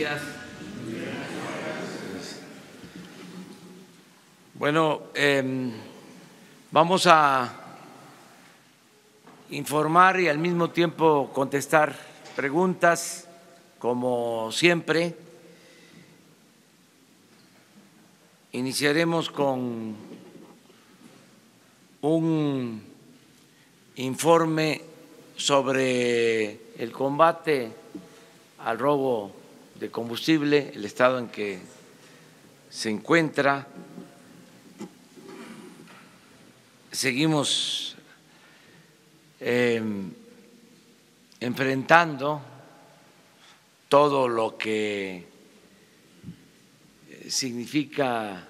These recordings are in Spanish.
días. Bueno, vamos a informar y al mismo tiempo contestar preguntas, como siempre. Iniciaremos con un informe sobre el combate al robo de combustible, el estado en que se encuentra. Seguimos enfrentando todo lo que significa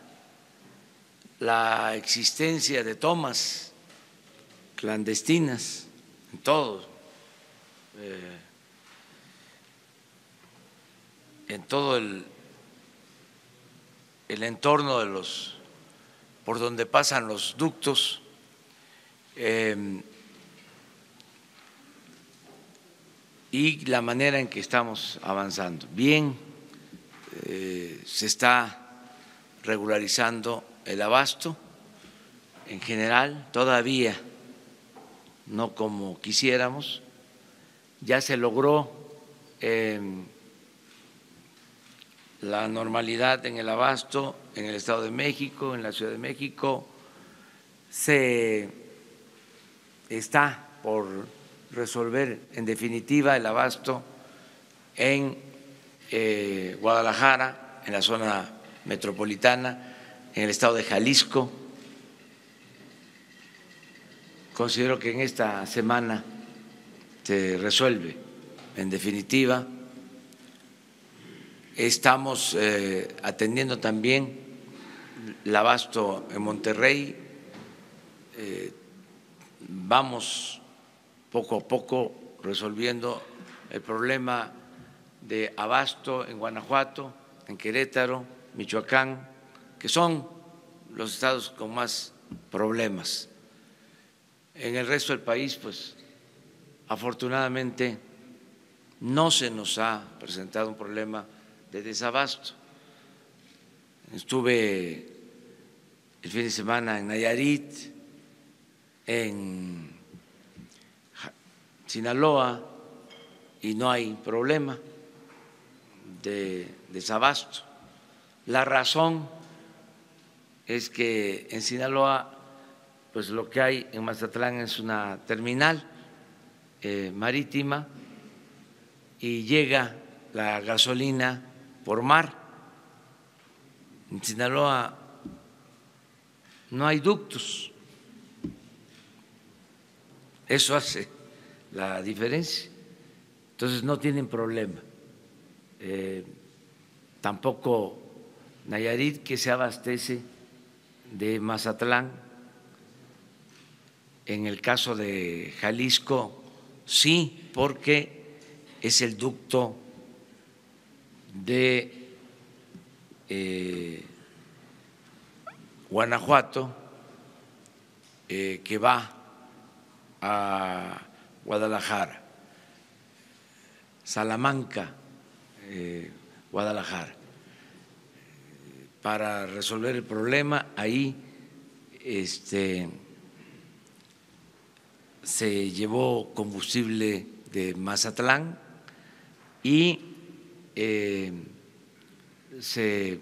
la existencia de tomas clandestinas en todo el entorno de los por donde pasan los ductos. Y la manera en que estamos avanzando. Bien, se está regularizando el abasto en general, todavía no como quisiéramos. Ya se logró la normalidad en el abasto en el Estado de México, en la Ciudad de México. Se está por resolver en definitiva el abasto en Guadalajara, en la zona metropolitana, en el estado de Jalisco. Considero que en esta semana se resuelve en definitiva. Estamos atendiendo también el abasto en Monterrey. Vamos poco a poco resolviendo el problema de abasto en Guanajuato, en Querétaro, Michoacán, que son los estados con más problemas. En el resto del país, pues afortunadamente no se nos ha presentado un problema de desabasto. Estuve el fin de semana en Nayarit, en Sinaloa, y no hay problema de desabasto. La razón es que en Sinaloa, pues lo que hay en Mazatlán es una terminal marítima y llega la gasolina por mar. En Sinaloa no hay ductos. Eso hace la diferencia. Entonces no tienen problema. Tampoco Nayarit, que se abastece de Mazatlán. En el caso de Jalisco, sí, porque es el ducto de Guanajuato que va a Guadalajara, Salamanca, Guadalajara. Para resolver el problema, ahí se llevó combustible de Mazatlán y se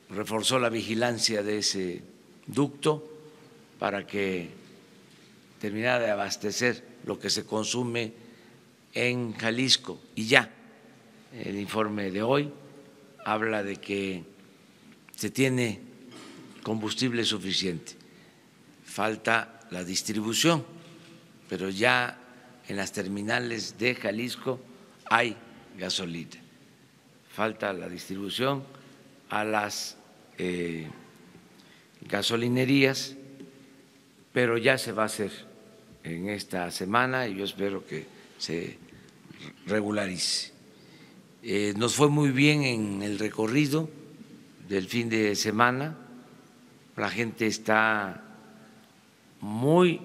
reforzó la vigilancia de ese ducto para que terminara de abastecer lo que se consume en Jalisco. Y ya el informe de hoy habla de que se tiene combustible suficiente. Falta la distribución, pero ya en las terminales de Jalisco hay gasolina. Falta la distribución a las gasolinerías, pero ya se va a hacer en esta semana y yo espero que se regularice. Nos fue muy bien en el recorrido del fin de semana, la gente está muy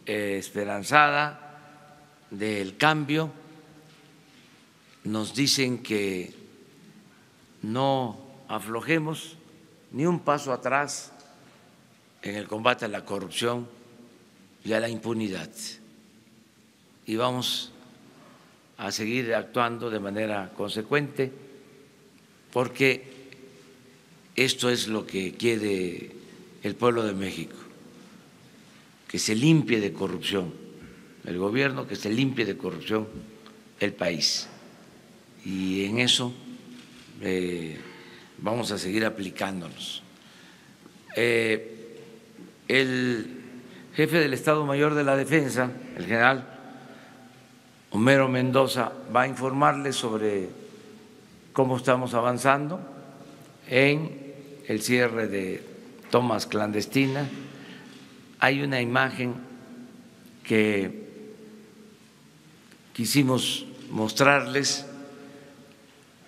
esperanzada del cambio, nos dicen que no aflojemos ni un paso atrás en el combate a la corrupción y a la impunidad. Y vamos a seguir actuando de manera consecuente porque esto es lo que quiere el pueblo de México, que se limpie de corrupción el gobierno, que se limpie de corrupción el país. Y en eso vamos a seguir aplicándonos. El jefe del Estado Mayor de la Defensa, el general Homero Mendoza, va a informarles sobre cómo estamos avanzando en el cierre de tomas clandestinas. Hay una imagen que quisimos mostrarles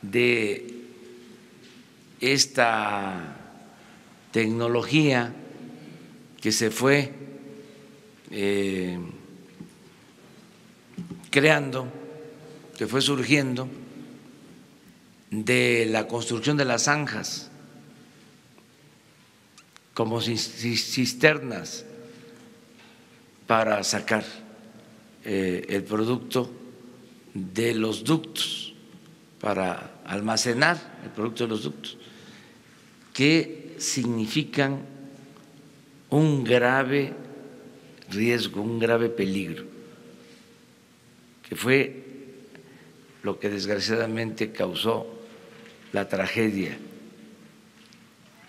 de esta tecnología que se fue creando, que fue surgiendo de la construcción de las zanjas como cisternas para sacar el producto de los ductos, para almacenar el producto de los ductos, que significan un grave riesgo, un grave peligro, que fue lo que desgraciadamente causó la tragedia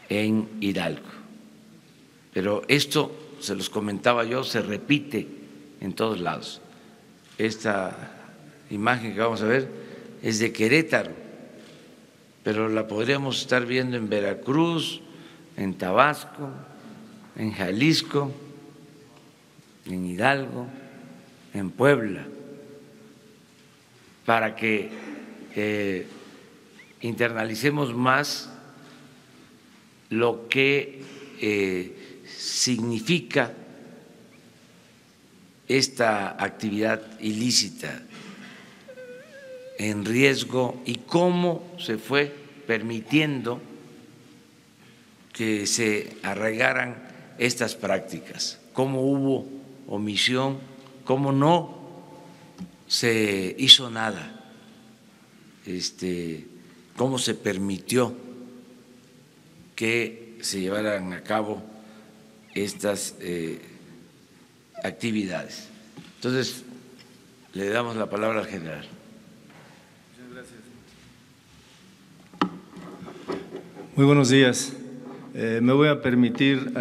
en Hidalgo. Pero esto, se los comentaba yo, se repite en todos lados. Esta imagen que vamos a ver es de Querétaro, pero la podríamos estar viendo en Veracruz, en Tabasco, en Jalisco, en Hidalgo, en Puebla, para que internalicemos más lo que significa esta actividad ilícita en riesgo y cómo se fue permitiendo que se arraigaran estas prácticas, cómo hubo omisión, cómo no se hizo nada, cómo se permitió que se llevaran a cabo estas actividades. Entonces, le damos la palabra al general. Muchas gracias. Muy buenos días. Me voy a permitir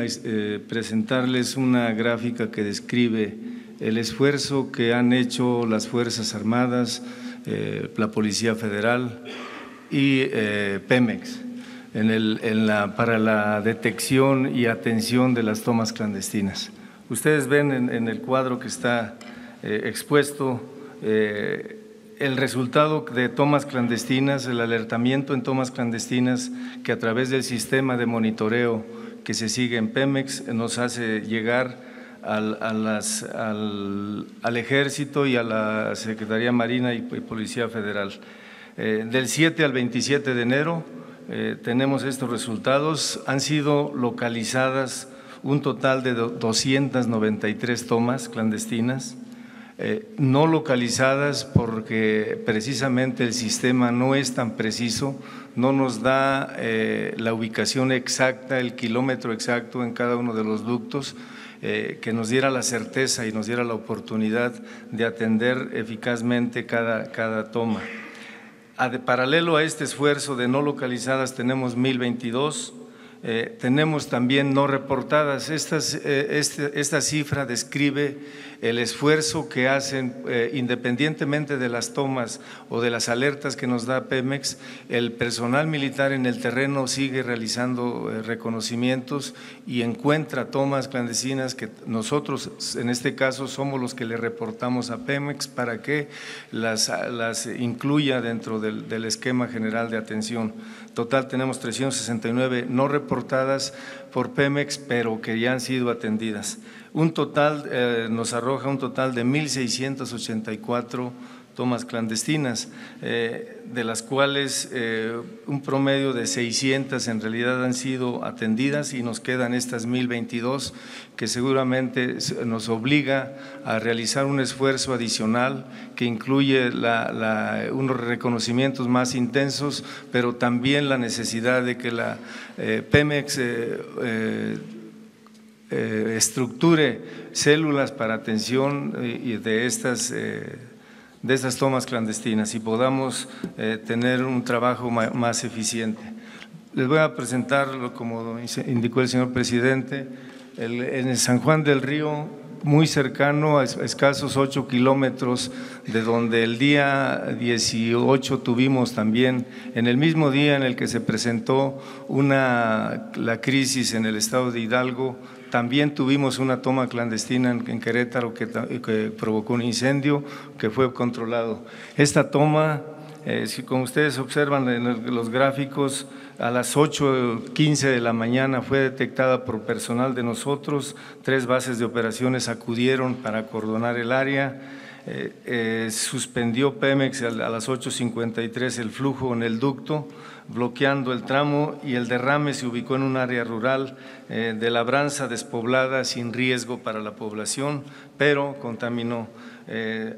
presentarles una gráfica que describe el esfuerzo que han hecho las Fuerzas Armadas, la Policía Federal y Pemex para la detección y atención de las tomas clandestinas. Ustedes ven en el cuadro que está expuesto el resultado de tomas clandestinas, el alertamiento en tomas clandestinas que a través del sistema de monitoreo que se sigue en Pemex nos hace llegar al Ejército y a la Secretaría Marina y Policía Federal. Del 7 al 27 de enero tenemos estos resultados. Han sido localizadas un total de 293 tomas clandestinas, no localizadas porque precisamente el sistema no es tan preciso, no nos da la ubicación exacta, el kilómetro exacto en cada uno de los ductos, que nos diera la certeza y nos diera la oportunidad de atender eficazmente cada toma. Paralelo a este esfuerzo de no localizadas tenemos 1022, tenemos también no reportadas. Esta cifra describe el esfuerzo que hacen independientemente de las tomas o de las alertas que nos da Pemex. El personal militar en el terreno sigue realizando reconocimientos y encuentra tomas clandestinas que nosotros en este caso somos los que le reportamos a Pemex para que las incluya dentro del esquema general de atención. Total tenemos 369 no reportadas por Pemex, pero que ya han sido atendidas. Nos arroja un total de 1.684 tomas clandestinas, de las cuales un promedio de 600 en realidad han sido atendidas y nos quedan estas 1.022 que seguramente nos obliga a realizar un esfuerzo adicional que incluye unos reconocimientos más intensos, pero también la necesidad de que la Pemex estructure células para atención de estas tomas clandestinas y podamos tener un trabajo más eficiente. Les voy a presentar, como indicó el señor presidente, en el San Juan del Río, muy cercano, a escasos 8 kilómetros de donde el día 18 tuvimos también, en el mismo día en el que se presentó la crisis en el estado de Hidalgo, también tuvimos una toma clandestina en Querétaro que provocó un incendio que fue controlado. Esta toma, como ustedes observan en los gráficos, a las 8:15 de la mañana fue detectada por personal de nosotros. 3 bases de operaciones acudieron para acordonar el área. Suspendió Pemex a las 8:53 el flujo en el ducto, bloqueando el tramo, y el derrame se ubicó en un área rural de labranza despoblada sin riesgo para la población, pero contaminó.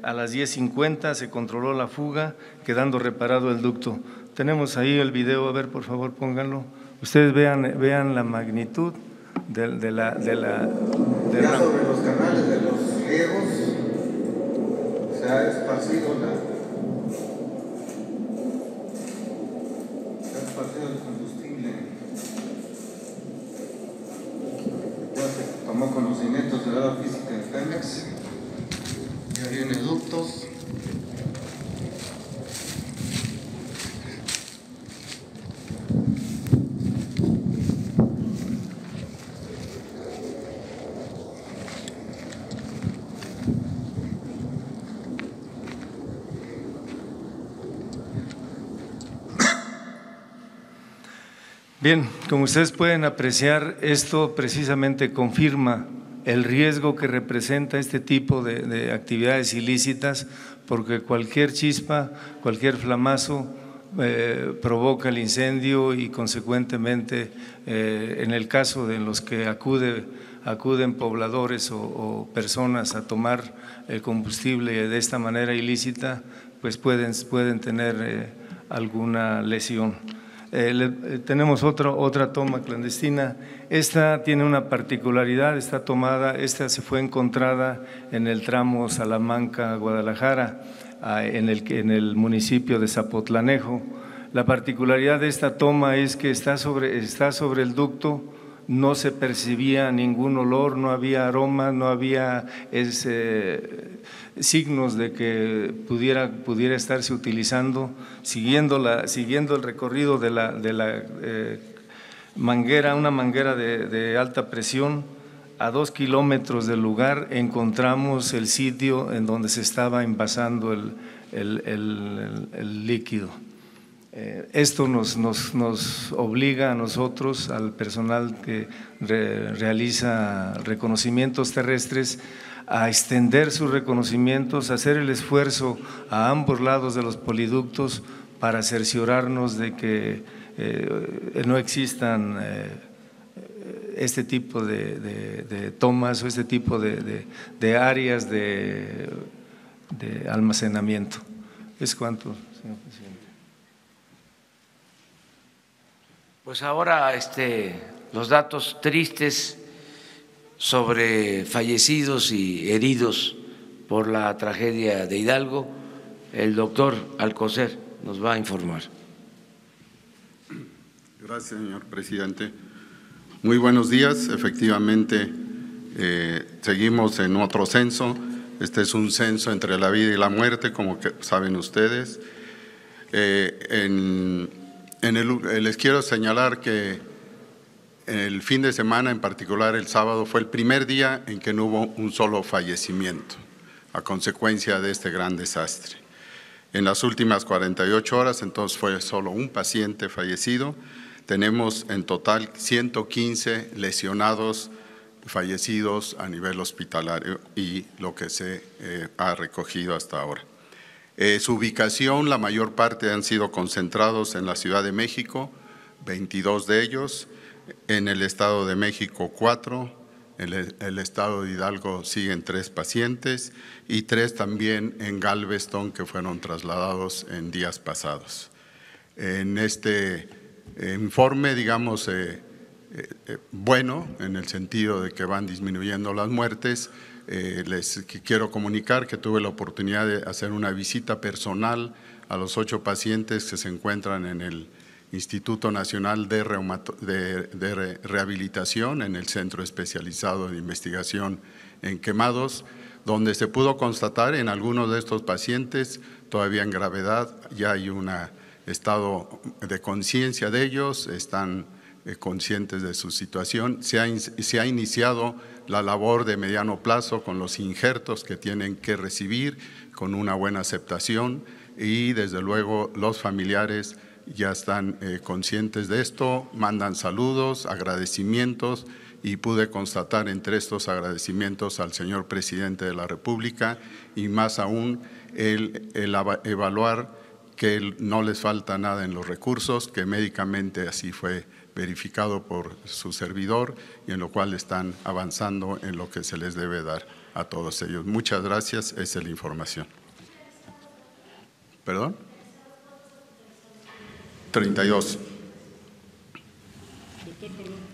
A las 10:50 se controló la fuga, quedando reparado el ducto. Tenemos ahí el video, a ver, por favor, pónganlo. Ustedes vean la magnitud de la ya sobre los canales de los riegos se ha esparcido el combustible. Ya se tomó conocimientos de la física de Pemex, ya viene ductos. Bien, como ustedes pueden apreciar, esto precisamente confirma el riesgo que representa este tipo de actividades ilícitas, porque cualquier chispa, cualquier flamazo provoca el incendio y consecuentemente en el caso de los que acuden pobladores o personas a tomar el combustible de esta manera ilícita, pues pueden tener alguna lesión. Tenemos otra toma clandestina. Esta tiene una particularidad, esta se fue encontrada en el tramo Salamanca-Guadalajara, en el municipio de Zapotlanejo. La particularidad de esta toma es que está sobre el ducto, no se percibía ningún olor, no había aroma, no había signos de que pudiera estarse utilizando, siguiendo el recorrido de la manguera, una manguera de alta presión. A 2 kilómetros del lugar encontramos el sitio en donde se estaba envasando el líquido. Esto nos obliga a nosotros, al personal que realiza reconocimientos terrestres, a extender sus reconocimientos, a hacer el esfuerzo a ambos lados de los poliductos para cerciorarnos de que no existan este tipo de tomas o este tipo de áreas de almacenamiento. ¿Es cuánto, señor presidente? Pues ahora los datos tristes sobre fallecidos y heridos por la tragedia de Hidalgo, el doctor Alcocer nos va a informar. Gracias, señor presidente. Muy buenos días. Efectivamente, seguimos en otro censo. Este es un censo entre la vida y la muerte, como que saben ustedes. Les quiero señalar que el fin de semana, en particular el sábado, fue el primer día en que no hubo un solo fallecimiento a consecuencia de este gran desastre. En las últimas 48 horas, entonces, fue solo un paciente fallecido. Tenemos en total 115 lesionados fallecidos a nivel hospitalario y lo que se ha recogido hasta ahora. Su ubicación, la mayor parte han sido concentrados en la Ciudad de México, 22 de ellos, en el Estado de México 4, en el Estado de Hidalgo siguen 3 pacientes y 3 también en Galveston que fueron trasladados en días pasados. En este informe, digamos, bueno, en el sentido de que van disminuyendo las muertes, les quiero comunicar que tuve la oportunidad de hacer una visita personal a los 8 pacientes que se encuentran en el Instituto Nacional de Rehabilitación, en el Centro Especializado de Investigación en Quemados, donde se pudo constatar en algunos de estos pacientes, todavía en gravedad, ya hay un estado de conciencia de ellos, están conscientes de su situación. Se ha iniciado la labor de mediano plazo con los injertos que tienen que recibir, con una buena aceptación, y desde luego los familiares ya están conscientes de esto, mandan saludos, agradecimientos, y pude constatar entre estos agradecimientos al señor presidente de la República y más aún el evaluar que no les falta nada en los recursos, que médicamente así fue verificado por su servidor y en lo cual están avanzando en lo que se les debe dar a todos ellos. Muchas gracias, esa es la información. ¿Perdón? 32. Doctor, perdón.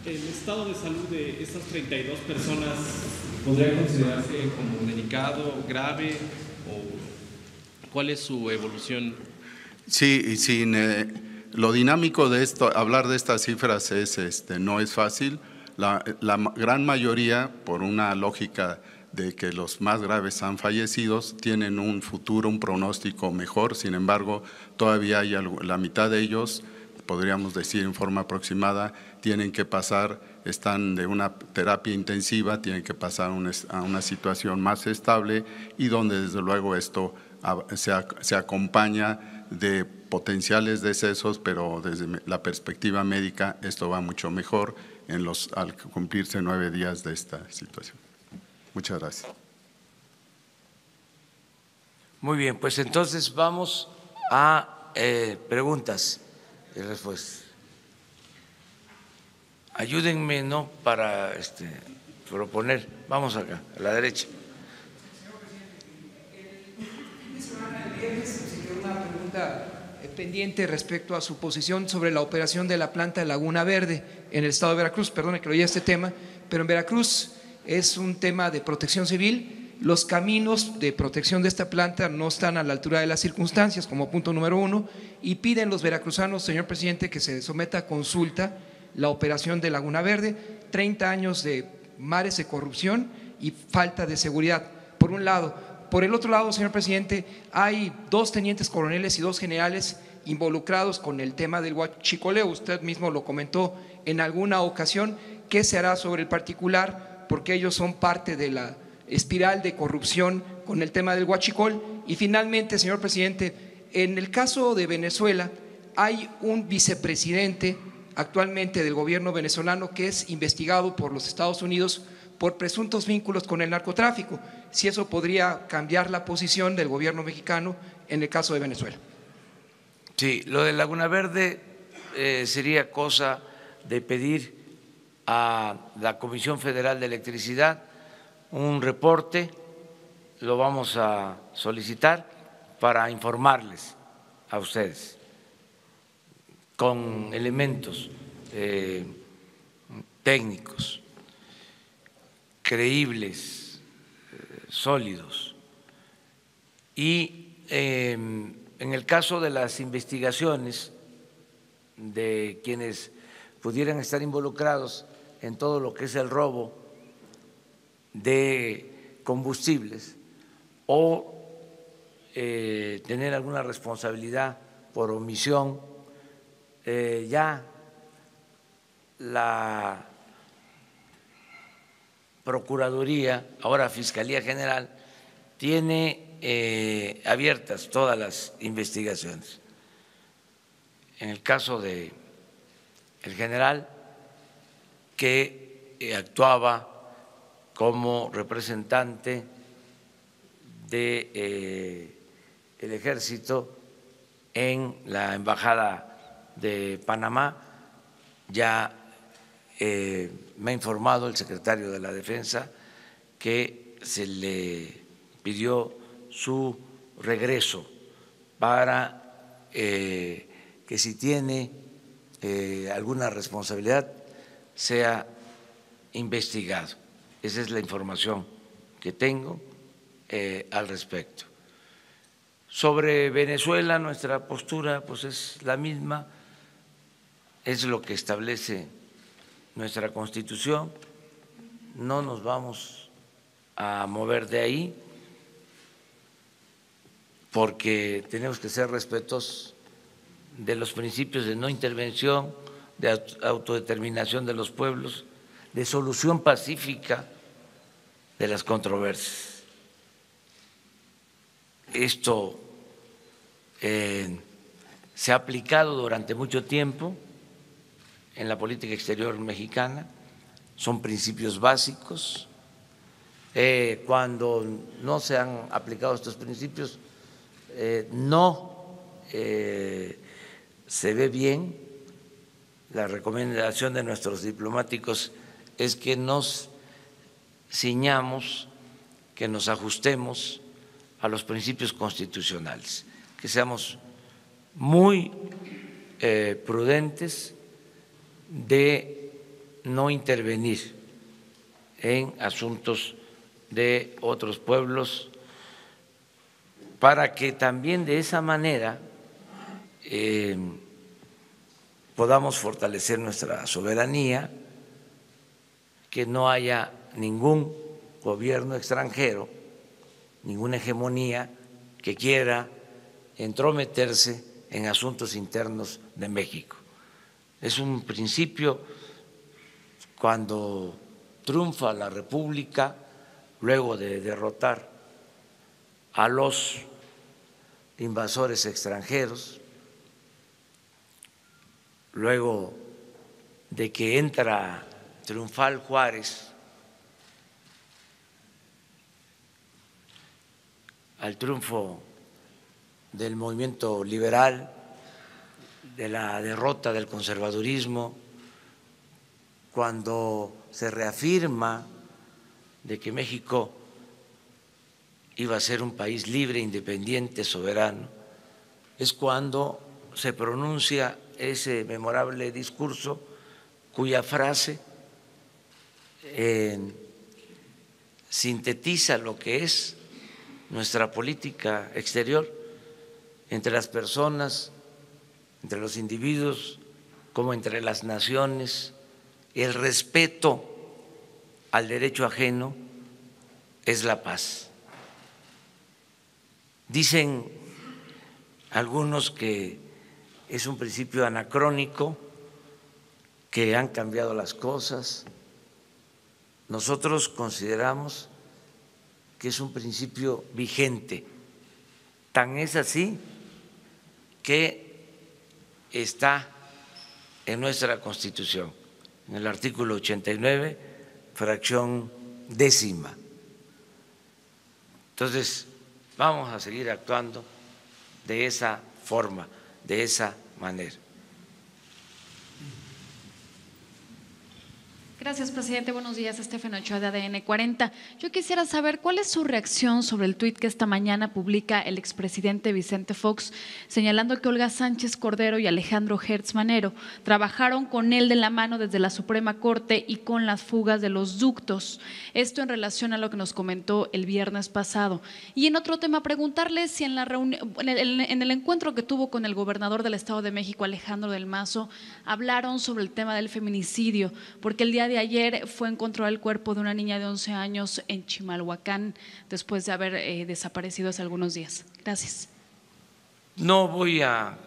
El estado de salud de estas 32 personas podría considerarse como delicado, grave, o ¿cuál es su evolución? Sí, y sin lo dinámico de esto, hablar de estas cifras no es fácil. La gran mayoría, por una lógica de que los más graves han fallecido, tienen un futuro, un pronóstico mejor. Sin embargo, todavía hay la mitad de ellos, podríamos decir en forma aproximada, tienen que pasar, están de una terapia intensiva, tienen que pasar a una situación más estable y donde desde luego esto se acompaña de potenciales decesos, pero desde la perspectiva médica esto va mucho mejor al cumplirse 9 días de esta situación. Muchas gracias. Muy bien, pues entonces vamos a preguntas y respuestas. Ayúdenme, ¿no?, para proponer. Vamos acá, a la derecha. El viernes se quedó una pregunta pendiente respecto a su posición sobre la operación de la planta de Laguna Verde en el estado de Veracruz. Perdone que lo oía este tema, pero en Veracruz es un tema de protección civil. Los caminos de protección de esta planta no están a la altura de las circunstancias, como punto número 1, y piden los veracruzanos, señor presidente, que se someta a consulta la operación de Laguna Verde. 30 años de mares de corrupción y falta de seguridad, por un lado. Por el otro lado, señor presidente, hay 2 tenientes coroneles y 2 generales involucrados con el tema del huachicoleo. Usted mismo lo comentó en alguna ocasión. ¿Qué se hará sobre el particular? Porque ellos son parte de la espiral de corrupción con el tema del huachicol. Y finalmente, señor presidente, en el caso de Venezuela hay un vicepresidente actualmente del gobierno venezolano que es investigado por los Estados Unidos por presuntos vínculos con el narcotráfico. Si eso podría cambiar la posición del gobierno mexicano en el caso de Venezuela. Sí, lo de Laguna Verde sería cosa de pedir a la Comisión Federal de Electricidad un reporte, lo vamos a solicitar para informarles a ustedes con elementos técnicos creíbles, sólidos. Y en el caso de las investigaciones de quienes pudieran estar involucrados en todo lo que es el robo de combustibles o tener alguna responsabilidad por omisión, ya la Procuraduría, ahora Fiscalía General, tiene abiertas todas las investigaciones. En el caso de el general, que actuaba como representante de el ejército en la embajada de Panamá. Ya me ha informado el secretario de la Defensa que se le pidió su regreso para que si tiene alguna responsabilidad sea investigado. Esa es la información que tengo al respecto. Sobre Venezuela, nuestra postura pues es la misma, es lo que establece nuestra Constitución, no nos vamos a mover de ahí porque tenemos que ser respetuosos de los principios de no intervención, de autodeterminación de los pueblos, de solución pacífica de las controversias. Esto se ha aplicado durante mucho tiempo en la política exterior mexicana, son principios básicos. Cuando no se han aplicado estos principios, no se ve bien. La recomendación de nuestros diplomáticos es que nos ciñamos, que nos ajustemos a los principios constitucionales, que seamos muy prudentes de no intervenir en asuntos de otros pueblos, para que también de esa manera podamos fortalecer nuestra soberanía, que no haya ningún gobierno extranjero, ninguna hegemonía que quiera entrometerse en asuntos internos de México. Es un principio. Cuando triunfa la República, luego de derrotar a los invasores extranjeros, luego de que entra triunfal Juárez al triunfo del movimiento liberal, de la derrota del conservadurismo, cuando se reafirma de que México iba a ser un país libre, independiente, soberano, es cuando se pronuncia ese memorable discurso cuya frase sintetiza lo que es nuestra política exterior entre las personas, entre los individuos, como entre las naciones. El respeto al derecho ajeno es la paz. Dicen algunos que es un principio anacrónico, que han cambiado las cosas. Nosotros consideramos que es un principio vigente. Tan es así que está en nuestra Constitución, en el artículo 89, fracción 10ª. Entonces, vamos a seguir actuando de esa forma, de esa manera. Gracias, presidente. Buenos días, Estefan Ochoa de ADN 40. Yo quisiera saber cuál es su reacción sobre el tuit que esta mañana publica el expresidente Vicente Fox, señalando que Olga Sánchez Cordero y Alejandro Hertz Manero trabajaron con él de la mano desde la Suprema Corte y con las fugas de los ductos. Esto en relación a lo que nos comentó el viernes pasado. Y en otro tema, preguntarle si en el encuentro que tuvo con el gobernador del Estado de México, Alejandro del Mazo, hablaron sobre el tema del feminicidio, porque el día de ayer fue encontrado el cuerpo de una niña de 11 años en Chimalhuacán después de haber desaparecido hace algunos días. Gracias. No voy a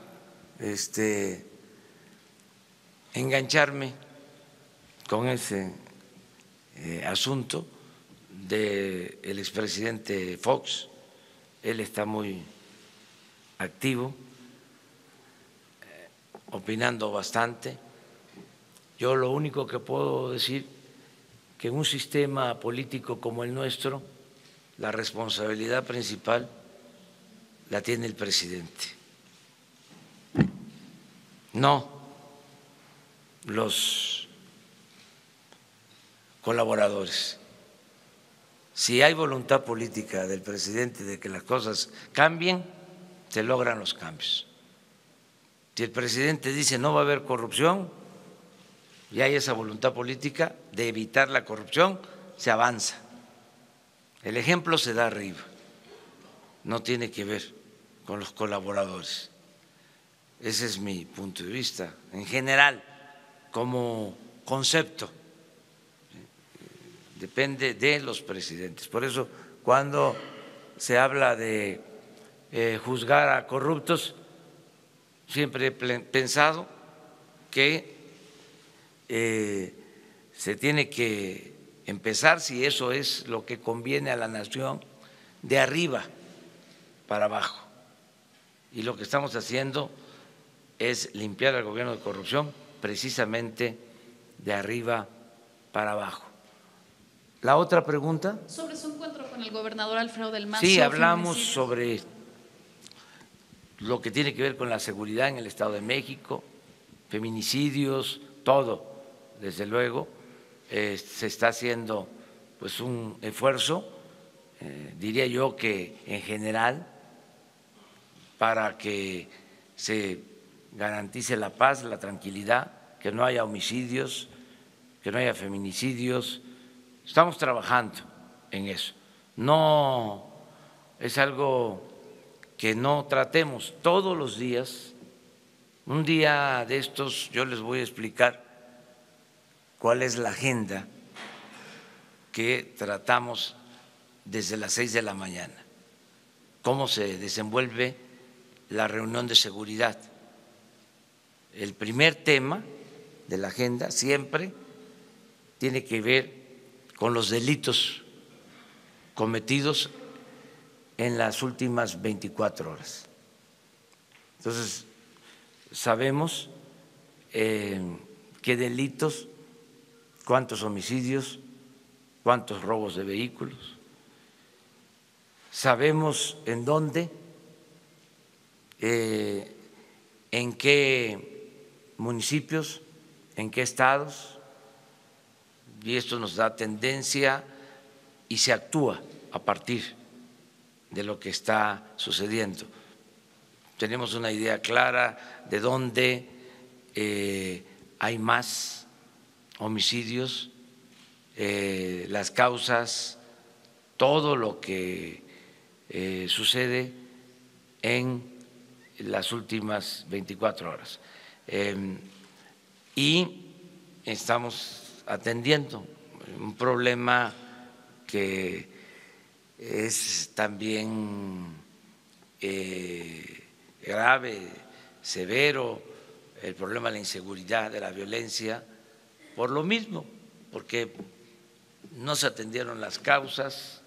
engancharme con ese asunto del expresidente Fox. Él está muy activo, opinando bastante. Yo lo único que puedo decir que en un sistema político como el nuestro, la responsabilidad principal la tiene el presidente, no los colaboradores. Si hay voluntad política del presidente de que las cosas cambien, se logran los cambios. Si el presidente dice no va a haber corrupción y hay esa voluntad política de evitar la corrupción, se avanza. El ejemplo se da arriba, no tiene que ver con los colaboradores. Ese es mi punto de vista, en general, como concepto. Depende de los presidentes. Por eso, cuando se habla de juzgar a corruptos, siempre he pensado que se tiene que empezar, si eso es lo que conviene a la nación, de arriba para abajo. Y lo que estamos haciendo es limpiar al gobierno de corrupción precisamente de arriba para abajo. La otra pregunta. Sobre su encuentro con el gobernador Alfredo del Mazo. Sí, hablamos sobre lo que tiene que ver con la seguridad en el Estado de México, feminicidios, todo, desde luego. Se está haciendo pues un esfuerzo, diría yo que en general, para que se garantice la paz, la tranquilidad, que no haya homicidios, que no haya feminicidios. Estamos trabajando en eso. No es algo que no tratemos todos los días. Un día de estos yo les voy a explicar cuál es la agenda que tratamos desde las 6 de la mañana, cómo se desenvuelve la reunión de seguridad. El primer tema de la agenda siempre tiene que ver con los delitos cometidos en las últimas 24 horas. Entonces, sabemos qué delitos, cuántos homicidios, cuántos robos de vehículos, sabemos en dónde, en qué municipios, en qué estados, y esto nos da tendencia y se actúa a partir de lo que está sucediendo. Tenemos una idea clara de dónde hay más homicidios, las causas, todo lo que sucede en las últimas 24 horas. Y estamos atendiendo un problema que es también grave, severo, el problema de la inseguridad, de la violencia, por lo mismo, porque no se atendieron las causas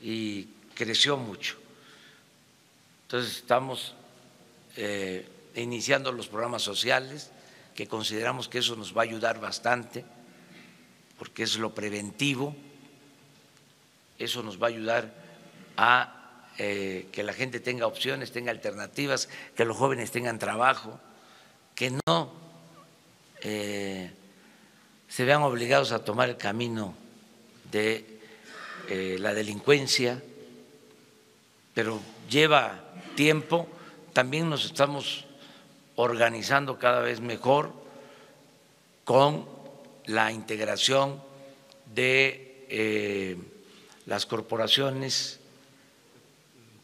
y creció mucho. Entonces estamos iniciando los programas sociales, que consideramos que eso nos va a ayudar bastante, porque es lo preventivo, eso nos va a ayudar a que la gente tenga opciones, tenga alternativas, que los jóvenes tengan trabajo, que no se vean obligados a tomar el camino de la delincuencia, pero lleva tiempo. También nos estamos organizando cada vez mejor con la integración de las corporaciones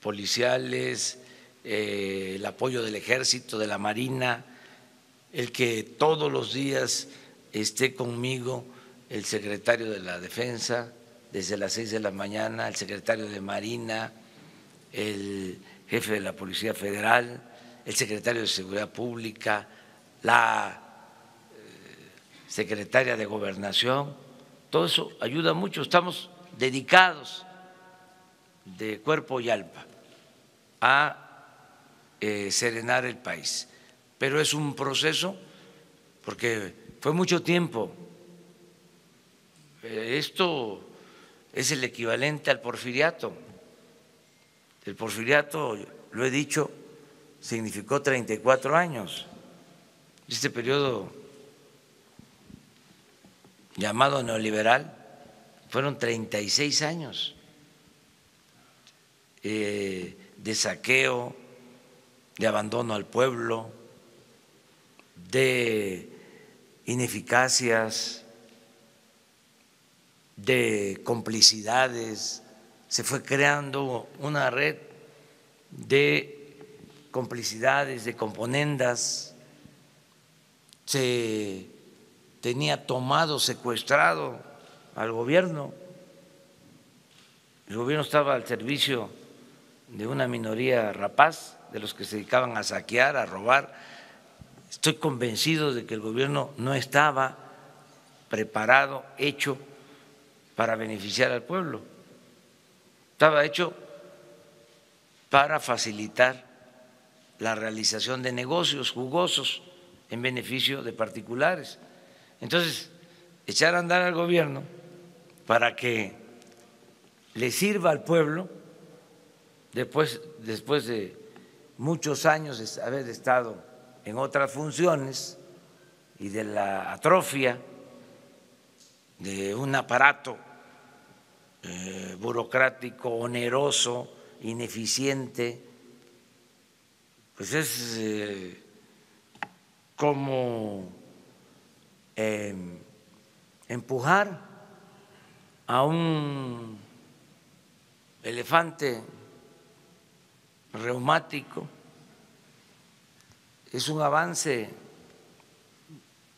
policiales, el apoyo del Ejército, de la Marina, el que todos los días esté conmigo el secretario de la Defensa desde las 6 de la mañana, el secretario de Marina, el jefe de la Policía Federal, el secretario de Seguridad Pública, la secretaria de Gobernación. Todo eso ayuda mucho. Estamos dedicados de cuerpo y alma a serenar el país, pero es un proceso porque fue mucho tiempo. Esto es el equivalente al porfiriato. El porfiriato, lo he dicho, significó 34 años. Este periodo llamado neoliberal fueron 36 años de saqueo, de abandono al pueblo, de ineficacias, de complicidades. Se fue creando una red de complicidades, de componendas. Se tenía tomado, secuestrado al gobierno. El gobierno estaba al servicio de una minoría rapaz, de los que se dedicaban a saquear, a robar. Estoy convencido de que el gobierno no estaba preparado, hecho para beneficiar al pueblo. Estaba hecho para facilitar la realización de negocios jugosos en beneficio de particulares. Entonces, echar a andar al gobierno para que le sirva al pueblo después de muchos años de haber estado en otras funciones y de la atrofia de un aparato burocrático, oneroso, ineficiente, pues es como empujar a un elefante reumático. Es un avance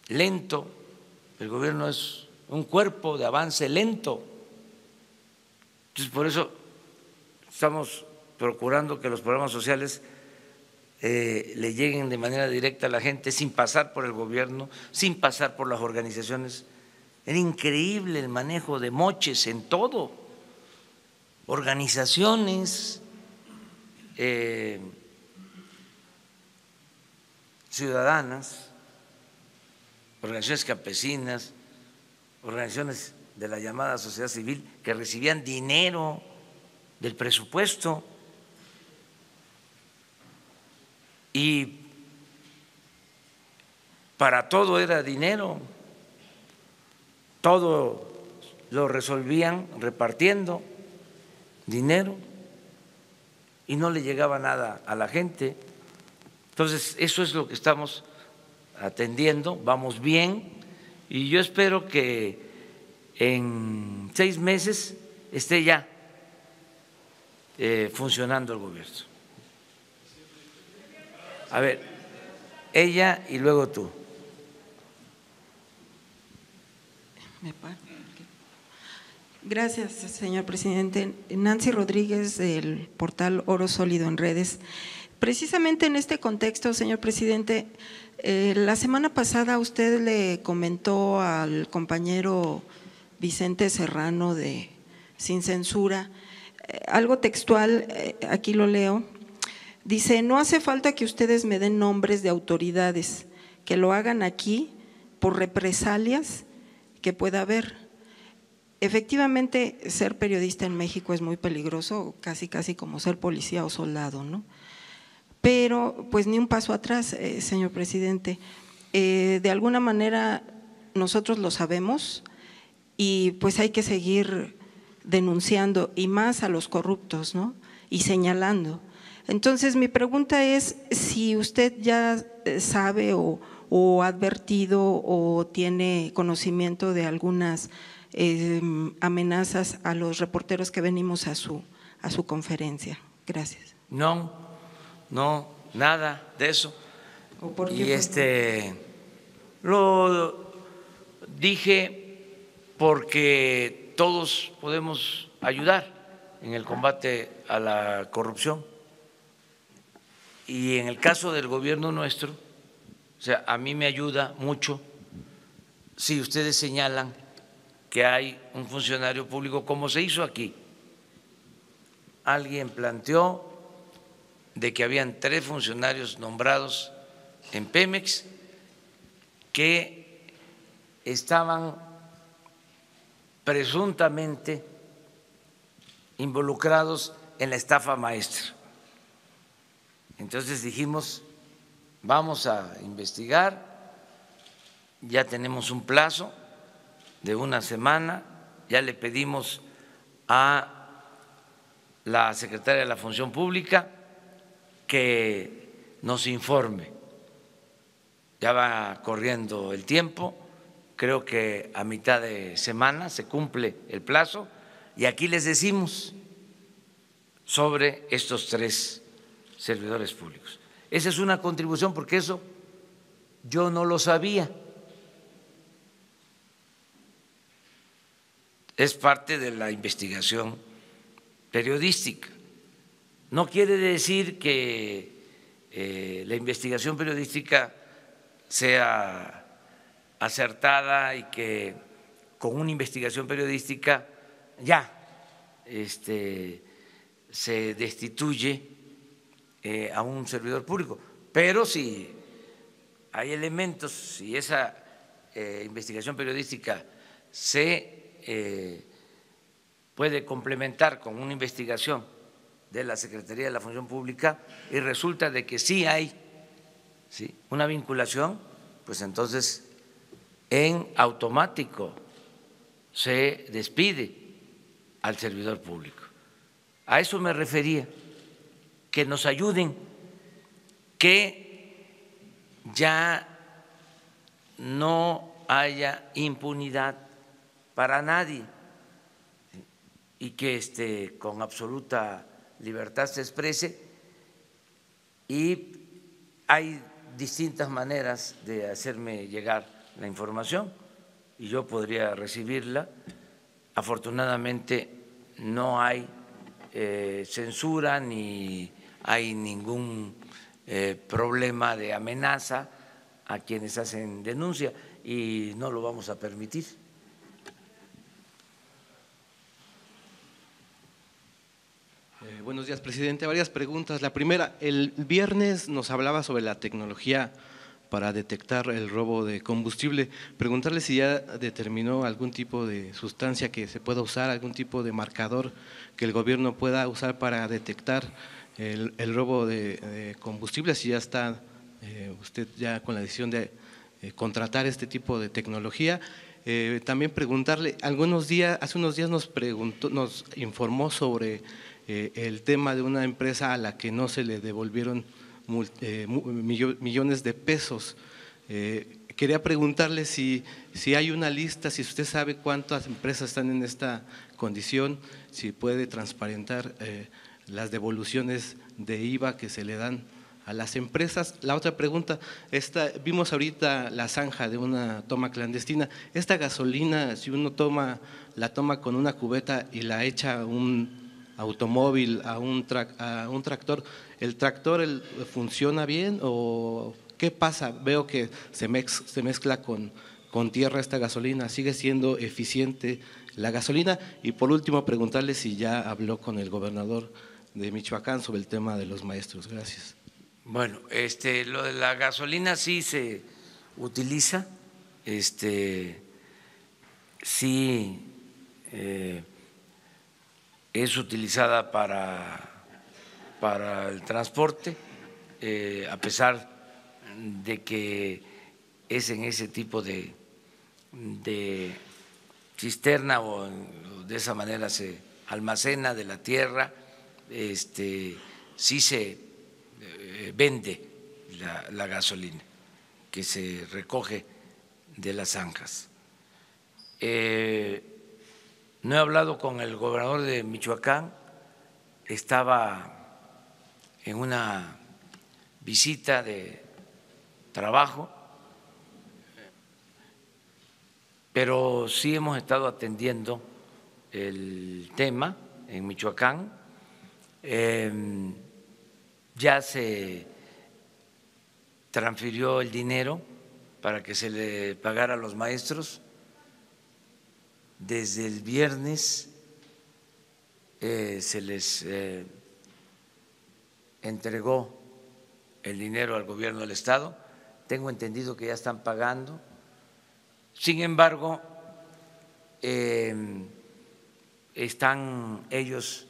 lento, el gobierno es un cuerpo de avance lento. Entonces, por eso estamos procurando que los programas sociales le lleguen de manera directa a la gente sin pasar por el gobierno, sin pasar por las organizaciones. Era increíble el manejo de moches en todo, organizaciones ciudadanas, organizaciones campesinas, organizaciones de la llamada sociedad civil que recibían dinero del presupuesto y para todo era dinero, todo lo resolvían repartiendo dinero y no le llegaba nada a la gente. Entonces, eso es lo que estamos atendiendo, vamos bien y yo espero que en 6 meses esté ya funcionando el gobierno. A ver, ella y luego tú. Gracias, señor presidente. Nancy Rodríguez, del portal Oro Sólido en Redes. Precisamente en este contexto, señor presidente, la semana pasada usted le comentó al compañero Vicente Serrano de Sin Censura, algo textual, aquí lo leo, dice: no hace falta que ustedes me den nombres de autoridades, que lo hagan aquí por represalias que pueda haber. Efectivamente, ser periodista en México es muy peligroso, casi como ser policía o soldado, ¿no? Pero pues ni un paso atrás, señor presidente. De alguna manera nosotros lo sabemos y pues hay que seguir denunciando y más a los corruptos, ¿no? Y señalando. Entonces mi pregunta es si usted ya sabe o ha advertido o tiene conocimiento de algunas amenazas a los reporteros que venimos a su conferencia. Gracias. No, nada de eso. ¿O por y qué? Lo dije porque todos podemos ayudar en el combate a la corrupción. Y en el caso del gobierno nuestro, o sea, a mí me ayuda mucho si ustedes señalan que hay un funcionario público, como se hizo aquí. Alguien planteó de que habían 3 funcionarios nombrados en Pemex que estaban presuntamente involucrados en la estafa maestra. Entonces dijimos, vamos a investigar, ya tenemos un plazo de una semana, ya le pedimos a la secretaria de la Función Pública que nos informe. Ya va corriendo el tiempo, creo que a mitad de semana se cumple el plazo y aquí les decimos sobre estos 3 servidores públicos. Esa es una contribución porque eso yo no lo sabía. Es parte de la investigación periodística. No quiere decir que la investigación periodística sea acertada y que con una investigación periodística ya se destituye a un servidor público. Pero si hay elementos, si esa investigación periodística se puede complementar con una investigación de la Secretaría de la Función Pública y resulta de que sí hay una vinculación, pues entonces en automático se despide al servidor público. A eso me refería, que nos ayuden, que ya no haya impunidad para nadie y que con absoluta libertad se exprese. Y hay distintas maneras de hacerme llegar la información y yo podría recibirla. Afortunadamente no hay censura ni hay ningún problema de amenaza a quienes hacen denuncia y no lo vamos a permitir. Buenos días, presidente. Varias preguntas. La primera, el viernes nos hablaba sobre la tecnología para detectar el robo de combustible. Preguntarle si ya determinó algún tipo de sustancia que se pueda usar, algún tipo de marcador que el gobierno pueda usar para detectar el robo de combustible, si ya está usted ya con la decisión de contratar este tipo de tecnología. También preguntarle, hace unos días nos informó sobre el tema de una empresa a la que no se le devolvieron millones de pesos. Quería preguntarle si hay una lista, si usted sabe cuántas empresas están en esta condición, si puede transparentar las devoluciones de IVA que se le dan a las empresas. La otra pregunta, vimos ahorita la zanja de una toma clandestina. Esta gasolina, si uno la toma con una cubeta y la echa a un automóvil, a un tractor, ¿el tractor funciona bien o qué pasa? Veo que se mezcla con tierra esta gasolina, ¿sigue siendo eficiente la gasolina? Y por último, preguntarle si ya habló con el gobernador de Michoacán sobre el tema de los maestros. Gracias. Bueno, lo de la gasolina sí se utiliza, sí es utilizada para el transporte, a pesar de que es en ese tipo de cisterna o de esa manera se almacena de la tierra, sí se vende la gasolina que se recoge de las zanjas. No he hablado con el gobernador de Michoacán, estaba en una visita de trabajo, pero sí hemos estado atendiendo el tema en Michoacán. Ya se transfirió el dinero para que se le pagara a los maestros. Desde el viernes se les entregó el dinero al gobierno del Estado. Tengo entendido que ya están pagando. Sin embargo, están ellos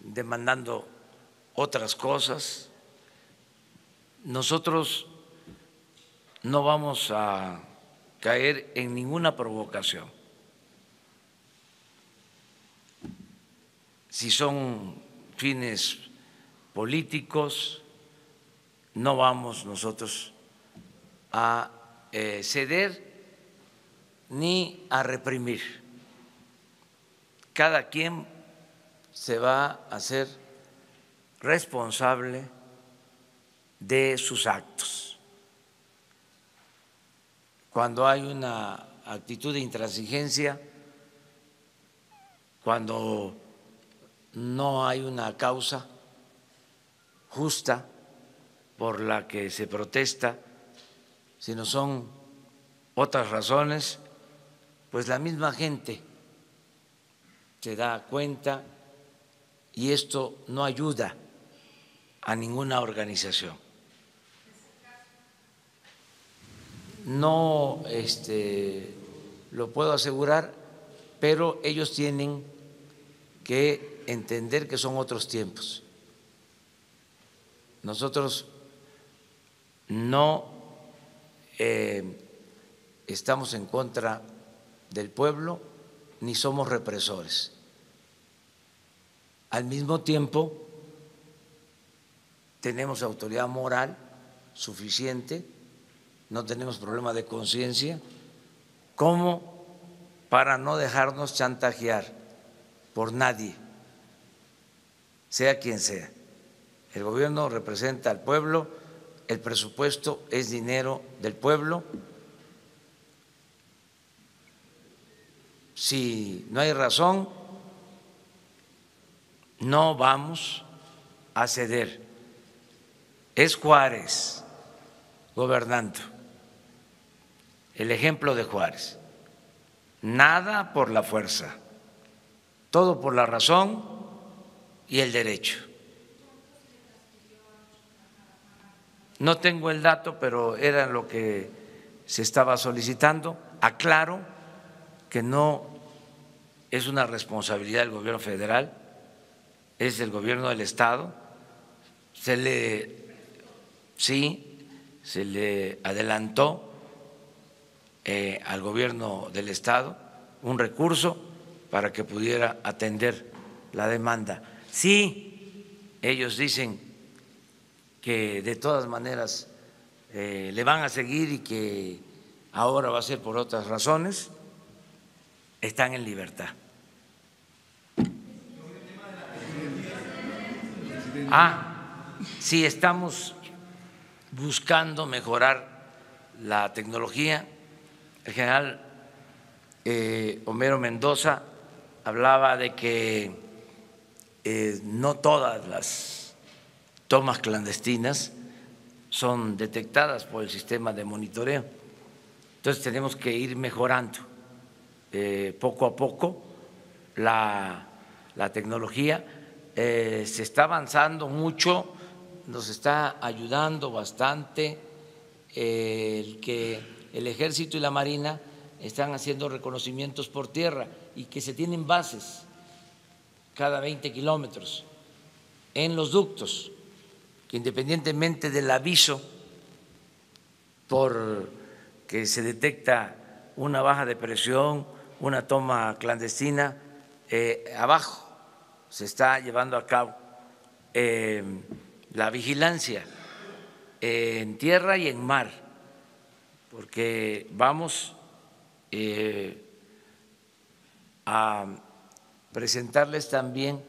demandando otras cosas. Nosotros no vamos a caer en ninguna provocación. Si son fines políticos, no vamos nosotros a ceder ni a reprimir. Cada quien se va a hacer responsable de sus actos. Cuando hay una actitud de intransigencia, cuando no hay una causa justa por la que se protesta, sino son otras razones, pues la misma gente se da cuenta y esto no ayuda a ninguna organización. No lo puedo asegurar, pero ellos tienen que entender que son otros tiempos. Nosotros no estamos en contra del pueblo ni somos represores. Al mismo tiempo, tenemos autoridad moral suficiente, no tenemos problema de conciencia, como para no dejarnos chantajear por nadie, sea quien sea. El gobierno representa al pueblo, el presupuesto es dinero del pueblo. Si no hay razón, no vamos a ceder. Es Juárez gobernando, el ejemplo de Juárez. Nada por la fuerza, todo por la razón y el derecho. No tengo el dato, pero era lo que se estaba solicitando. Aclaro que no es una responsabilidad del gobierno federal, es del gobierno del Estado. Se le adelantó al gobierno del Estado un recurso para que pudiera atender la demanda. Sí, ellos dicen que de todas maneras le van a seguir y que ahora va a ser por otras razones, están en libertad. Sí, estamos buscando mejorar la tecnología. El general Homero Mendoza hablaba de que no todas las tomas clandestinas son detectadas por el sistema de monitoreo. Entonces tenemos que ir mejorando poco a poco la tecnología. Se está avanzando mucho, nos está ayudando bastante el que el Ejército y la Marina están haciendo reconocimientos por tierra y que se tienen bases cada 20 kilómetros en los ductos, que independientemente del aviso por que se detecta una baja de presión, una toma clandestina, abajo se está llevando a cabo la vigilancia en tierra y en mar, porque vamos a presentarles también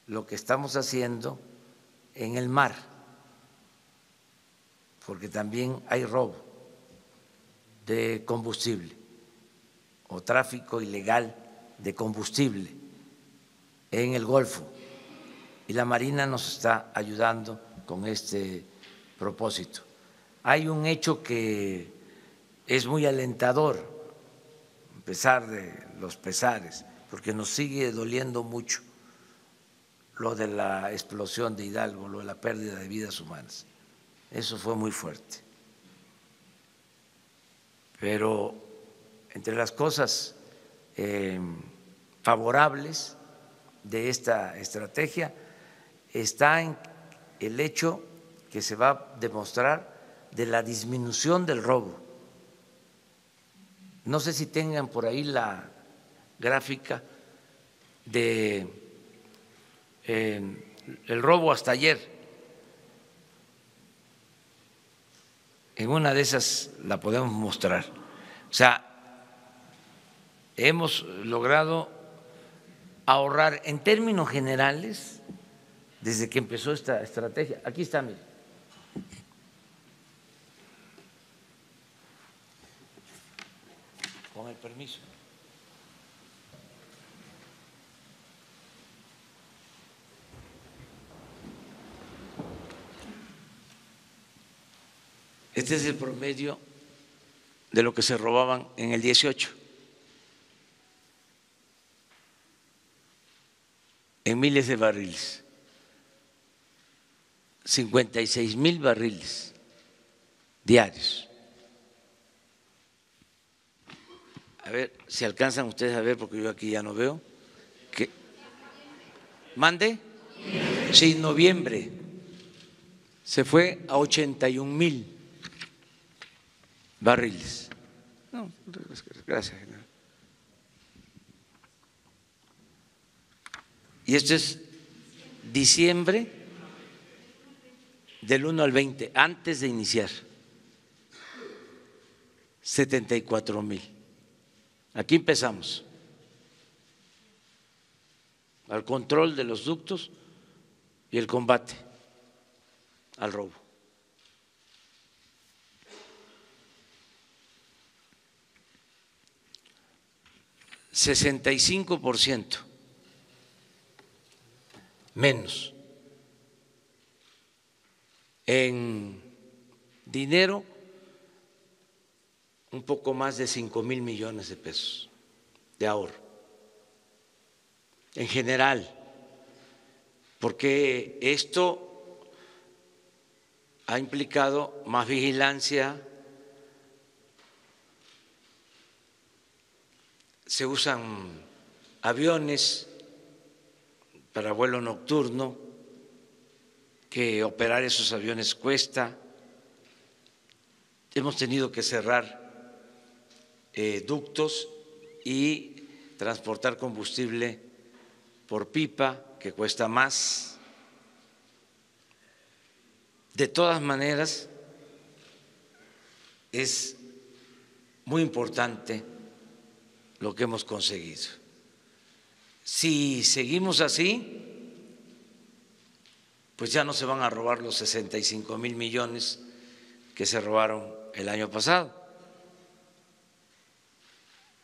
lo que estamos haciendo en el mar, porque también hay robo de combustible o tráfico ilegal de combustible en el Golfo, y la Marina nos está ayudando con este propósito. Hay un hecho que es muy alentador, a pesar de los pesares, porque nos sigue doliendo mucho lo de la explosión de Hidalgo, lo de la pérdida de vidas humanas. Eso fue muy fuerte. pero entre las cosas favorables de esta estrategia está en el hecho que se va a demostrar de la disminución del robo. No sé si tengan por ahí la gráfica de el robo hasta ayer. En una de esas la podemos mostrar. O sea, hemos logrado ahorrar en términos generales desde que empezó esta estrategia. Aquí está, mire. Con el permiso. Este es el promedio de lo que se robaban en el 18. En miles de barriles. 56,000 barriles diarios. A ver si alcanzan ustedes a ver, porque yo aquí ya no veo. ¿Qué? ¿Mande? Sí, noviembre. Se fue a 81,000 barriles. No, gracias. Y esto es diciembre del 1 al 20, antes de iniciar. 74,000. Aquí empezamos. Al control de los ductos y el combate al robo. %65 menos en dinero, un poco más de 5,000 millones de pesos de ahorro en general, porque esto ha implicado más vigilancia. Se usan aviones para vuelo nocturno, que operar esos aviones cuesta. Hemos tenido que cerrar ductos y transportar combustible por pipa, que cuesta más. De todas maneras, es muy importante lo que hemos conseguido. Si seguimos así, pues ya no se van a robar los 65,000 millones que se robaron el año pasado.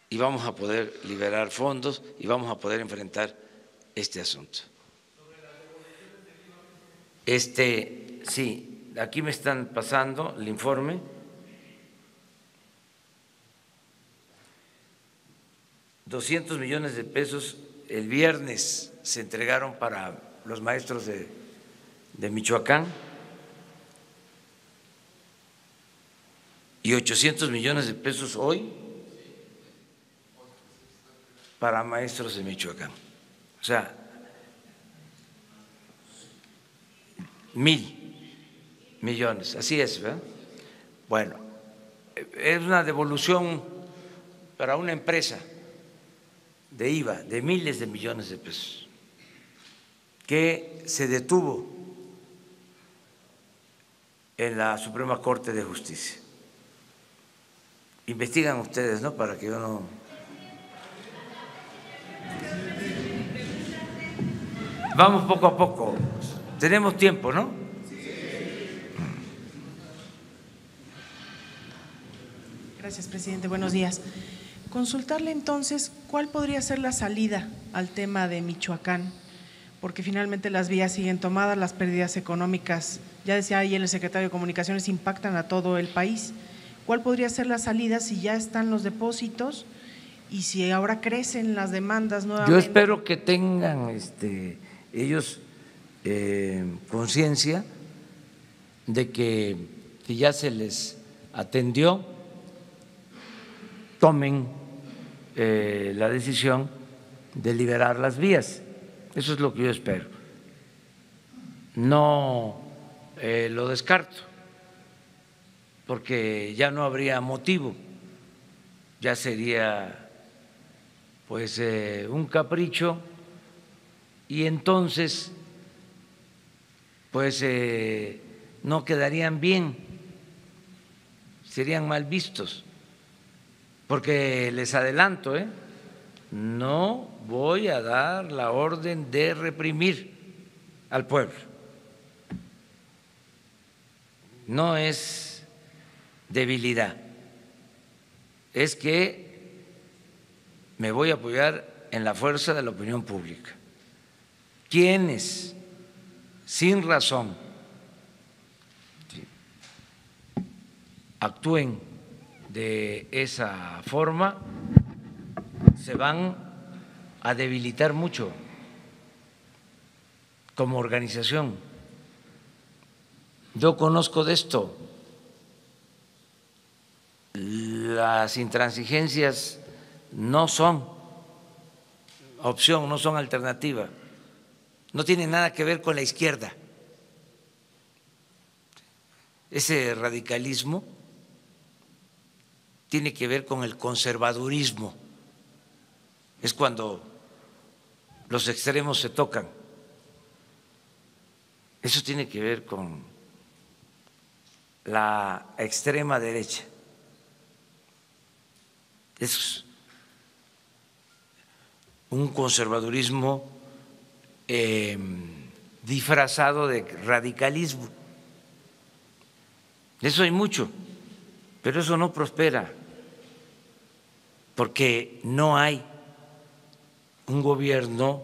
Y vamos a poder liberar fondos y vamos a poder enfrentar este asunto. Sí, aquí me están pasando el informe. $200 millones de pesos el viernes se entregaron para los maestros de Michoacán y 800 millones de pesos hoy para maestros de Michoacán. O sea, 1,000 millones, así es, ¿verdad? Bueno, es una devolución para una empresa de IVA de miles de millones de pesos que se detuvo en la Suprema Corte de Justicia. Investigan ustedes, ¿no? Para que yo no… Vamos poco a poco. Tenemos tiempo, ¿no? Gracias, presidente. Buenos días. Consultarle entonces cuál podría ser la salida al tema de Michoacán, porque finalmente las vías siguen tomadas, las pérdidas económicas, ya decía ayer el secretario de Comunicaciones, impactan a todo el país. ¿Cuál podría ser la salida si ya están los depósitos y si ahora crecen las demandas nuevamente? Yo espero que tengan ellos conciencia de que ya se les atendió tomen la decisión de liberar las vías. Eso es lo que yo espero. No lo descarto, porque ya no habría motivo, ya sería pues un capricho y entonces pues no quedarían bien, serían mal vistos, porque les adelanto, no voy a dar la orden de reprimir al pueblo. No es debilidad, es que me voy a apoyar en la fuerza de la opinión pública. Quienes sin razón actúen de esa forma se van a debilitar mucho como organización. Yo conozco de esto. Las intransigencias no son opción, no son alternativa, no tienen nada que ver con la izquierda. Ese radicalismo tiene que ver con el conservadurismo, es cuando los extremos se tocan. Eso tiene que ver con la extrema derecha. Es un conservadurismo disfrazado de radicalismo. Eso hay mucho, pero eso no prospera, porque no hay un gobierno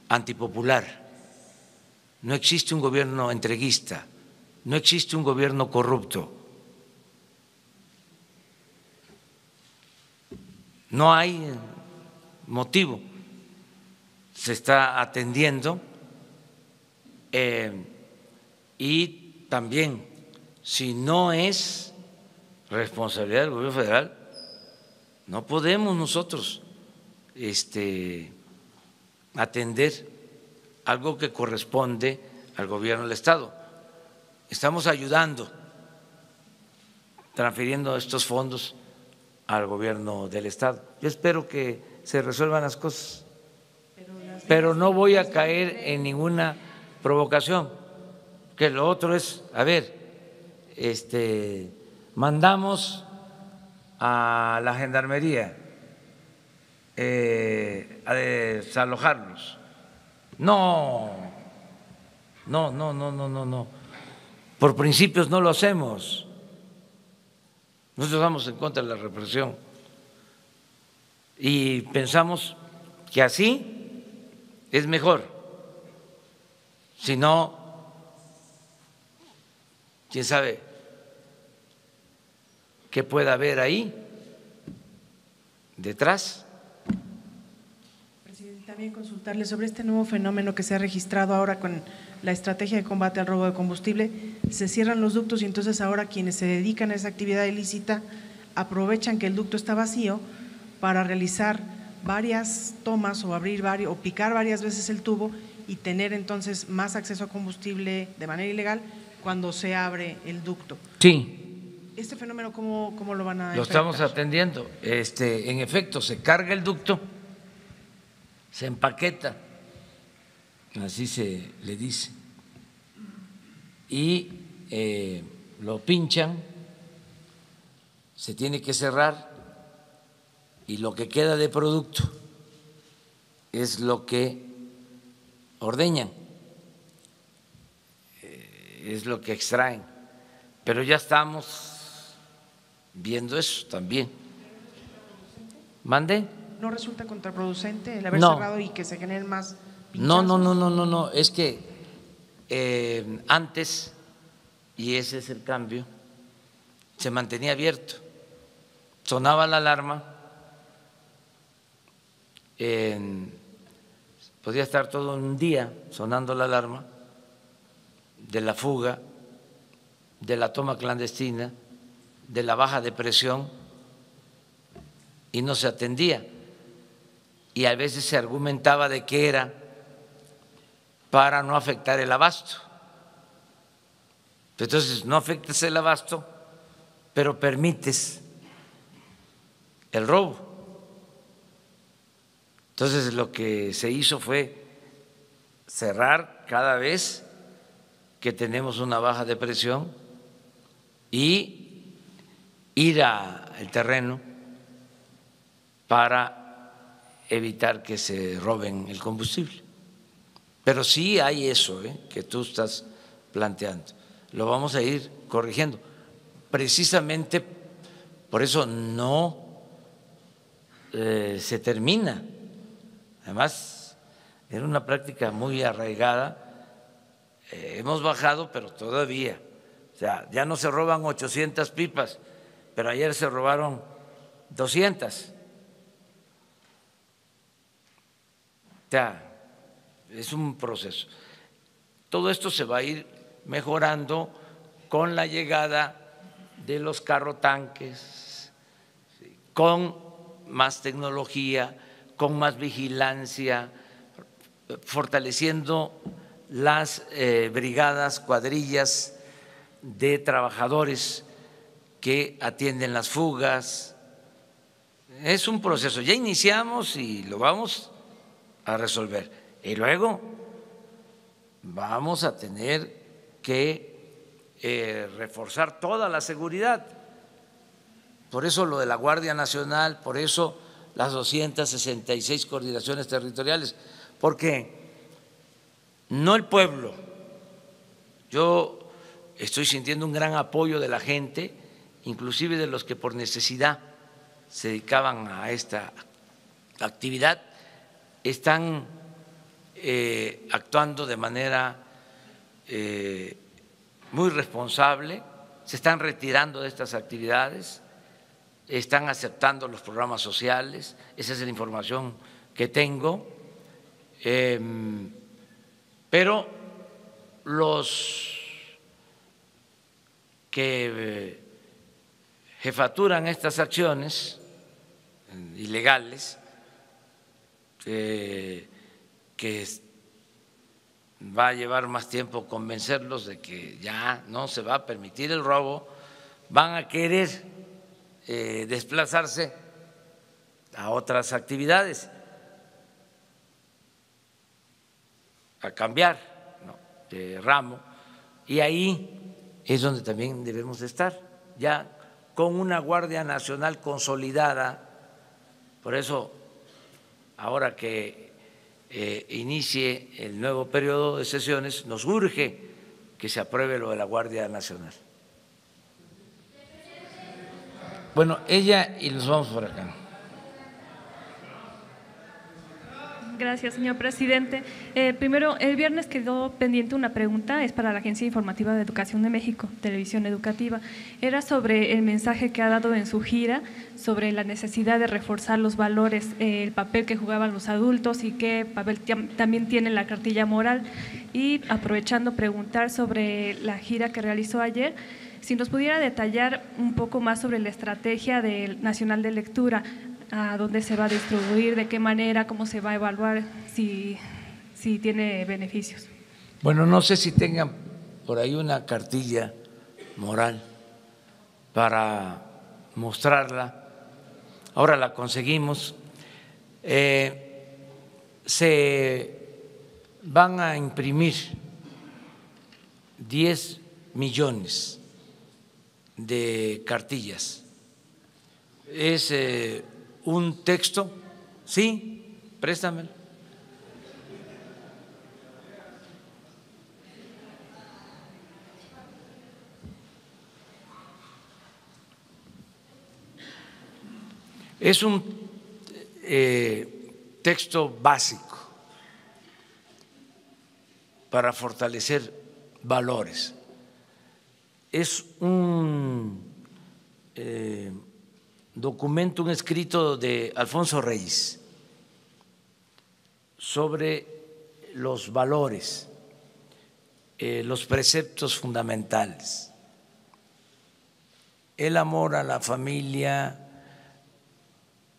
antipopular, no existe un gobierno entreguista, no existe un gobierno corrupto, no hay motivo, se está atendiendo y también, si no es responsabilidad del gobierno federal, no podemos nosotros atender algo que corresponde al gobierno del Estado. Estamos ayudando, transfiriendo estos fondos al gobierno del Estado. Yo espero que se resuelvan las cosas, pero no voy a caer en ninguna provocación, que lo otro es, a ver, mandamos a la gendarmería a desalojarlos. No, por principios no lo hacemos. Nosotros estamos en contra de la represión y pensamos que así es mejor. Si no, quién sabe qué pueda haber ahí detrás. Presidente, también consultarle sobre este nuevo fenómeno que se ha registrado ahora con la estrategia de combate al robo de combustible. Se cierran los ductos y entonces ahora quienes se dedican a esa actividad ilícita aprovechan que el ducto está vacío para realizar varias tomas o abrir o picar varias veces el tubo y tener entonces más acceso a combustible de manera ilegal cuando se abre el ducto. Sí. ¿Este fenómeno cómo lo van a enfrentar? Lo estamos atendiendo. En efecto, se carga el ducto, se empaqueta, así se le dice, y lo pinchan, se tiene que cerrar y lo que queda de producto es lo que ordeñan, es lo que extraen, pero ya estamos viendo eso también. ¿Mande? ¿No resulta contraproducente el haber cerrado y que se generen más pinchazos? No, es que antes, y ese es el cambio, se mantenía abierto, sonaba la alarma, podía estar todo un día sonando la alarma de la fuga, de la toma clandestina, de la baja de presión, y no se atendía. Y a veces se argumentaba de que era para no afectar el abasto. Entonces, no afectas el abasto, pero permites el robo. Entonces, lo que se hizo fue cerrar cada vez que tenemos una baja de presión y ir al terreno para evitar que se roben el combustible. Pero sí hay eso que tú estás planteando. Lo vamos a ir corrigiendo. Precisamente por eso no se termina. Además, era una práctica muy arraigada. Hemos bajado, pero todavía. O sea, ya no se roban 800 pipas, pero ayer se robaron 200. O sea, es un proceso. Todo esto se va a ir mejorando con la llegada de los carrotanques, con más tecnología, con más vigilancia, fortaleciendo las brigadas, cuadrillas de trabajadores que atienden las fugas. Es un proceso. Ya iniciamos y lo vamos a resolver. Y luego vamos a tener que reforzar toda la seguridad. Por eso lo de la Guardia Nacional, por eso las 266 coordinaciones territoriales, porque no el pueblo. Yo estoy sintiendo un gran apoyo de la gente, inclusive de los que por necesidad se dedicaban a esta actividad, están actuando de manera muy responsable, se están retirando de estas actividades, están aceptando los programas sociales. Esa es la información que tengo. Pero los que jefaturan estas acciones ilegales, que va a llevar más tiempo convencerlos de que ya no se va a permitir el robo, van a querer desplazarse a otras actividades, a cambiar de ramo, y ahí es donde también debemos de estar, ya con una Guardia Nacional consolidada. Por eso, ahora que inicie el nuevo periodo de sesiones, nos urge que se apruebe lo de la Guardia Nacional. Bueno, ella y nos vamos por acá. Gracias, señor presidente. Primero, el viernes quedó pendiente una pregunta, es para la Agencia Informativa de Educación de México, Televisión Educativa. Era sobre el mensaje que ha dado en su gira sobre la necesidad de reforzar los valores, el papel que jugaban los adultos y qué papel también tiene la cartilla moral. Y aprovechando, preguntar sobre la gira que realizó ayer, si nos pudiera detallar un poco más sobre la estrategia nacional de lectura, a dónde se va a distribuir, de qué manera, cómo se va a evaluar, si tiene beneficios. Bueno, no sé si tengan por ahí una cartilla moral para mostrarla. Ahora la conseguimos. Se van a imprimir 10 millones de cartillas. Es un texto, sí, préstamelo. Es un texto básico para fortalecer valores. Es un documento, un escrito de Alfonso Reyes sobre los valores, los preceptos fundamentales, el amor a la familia,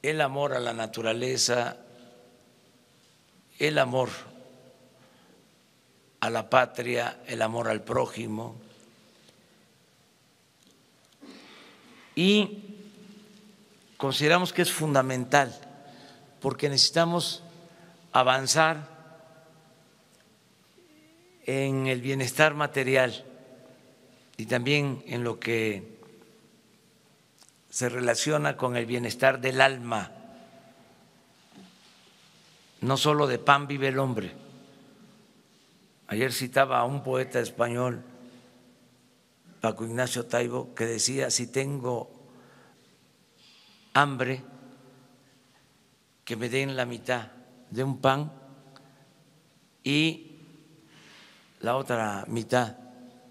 el amor a la naturaleza, el amor a la patria, el amor al prójimo. Y consideramos que es fundamental porque necesitamos avanzar en el bienestar material y también en lo que se relaciona con el bienestar del alma. No solo de pan vive el hombre. Ayer citaba a un poeta español, Paco Ignacio Taibo, que decía: si tengo hambre, que me den la mitad de un pan y la otra mitad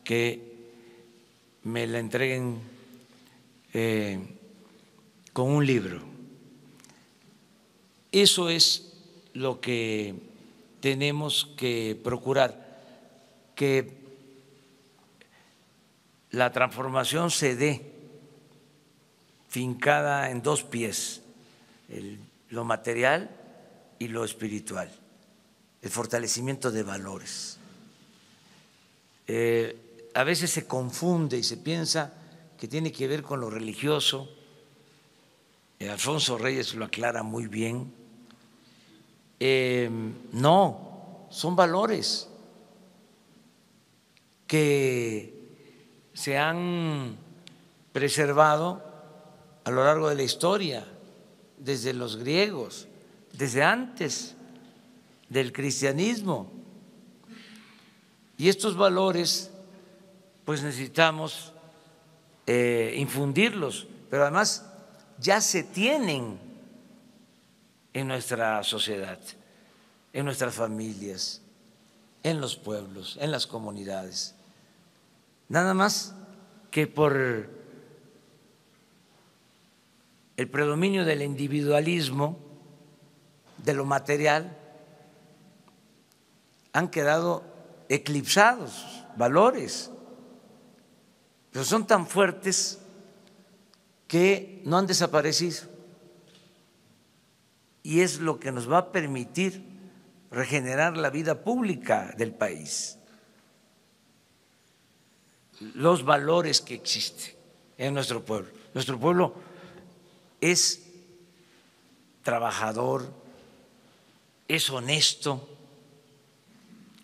que me la entreguen con un libro. Eso es lo que tenemos que procurar, que la transformación se dé fincada en dos pies, lo material y lo espiritual, el fortalecimiento de valores. A veces se confunde y se piensa que tiene que ver con lo religioso. Alfonso Reyes lo aclara muy bien. No, son valores que se han preservado a lo largo de la historia, desde los griegos, desde antes del cristianismo. Y estos valores, pues necesitamos infundirlos, pero además ya se tienen en nuestra sociedad, en nuestras familias, en los pueblos, en las comunidades. Nada más que por el predominio del individualismo, de lo material, han quedado eclipsados valores, pero son tan fuertes que no han desaparecido, y es lo que nos va a permitir regenerar la vida pública del país, los valores que existen en nuestro pueblo. Nuestro pueblo es trabajador, es honesto,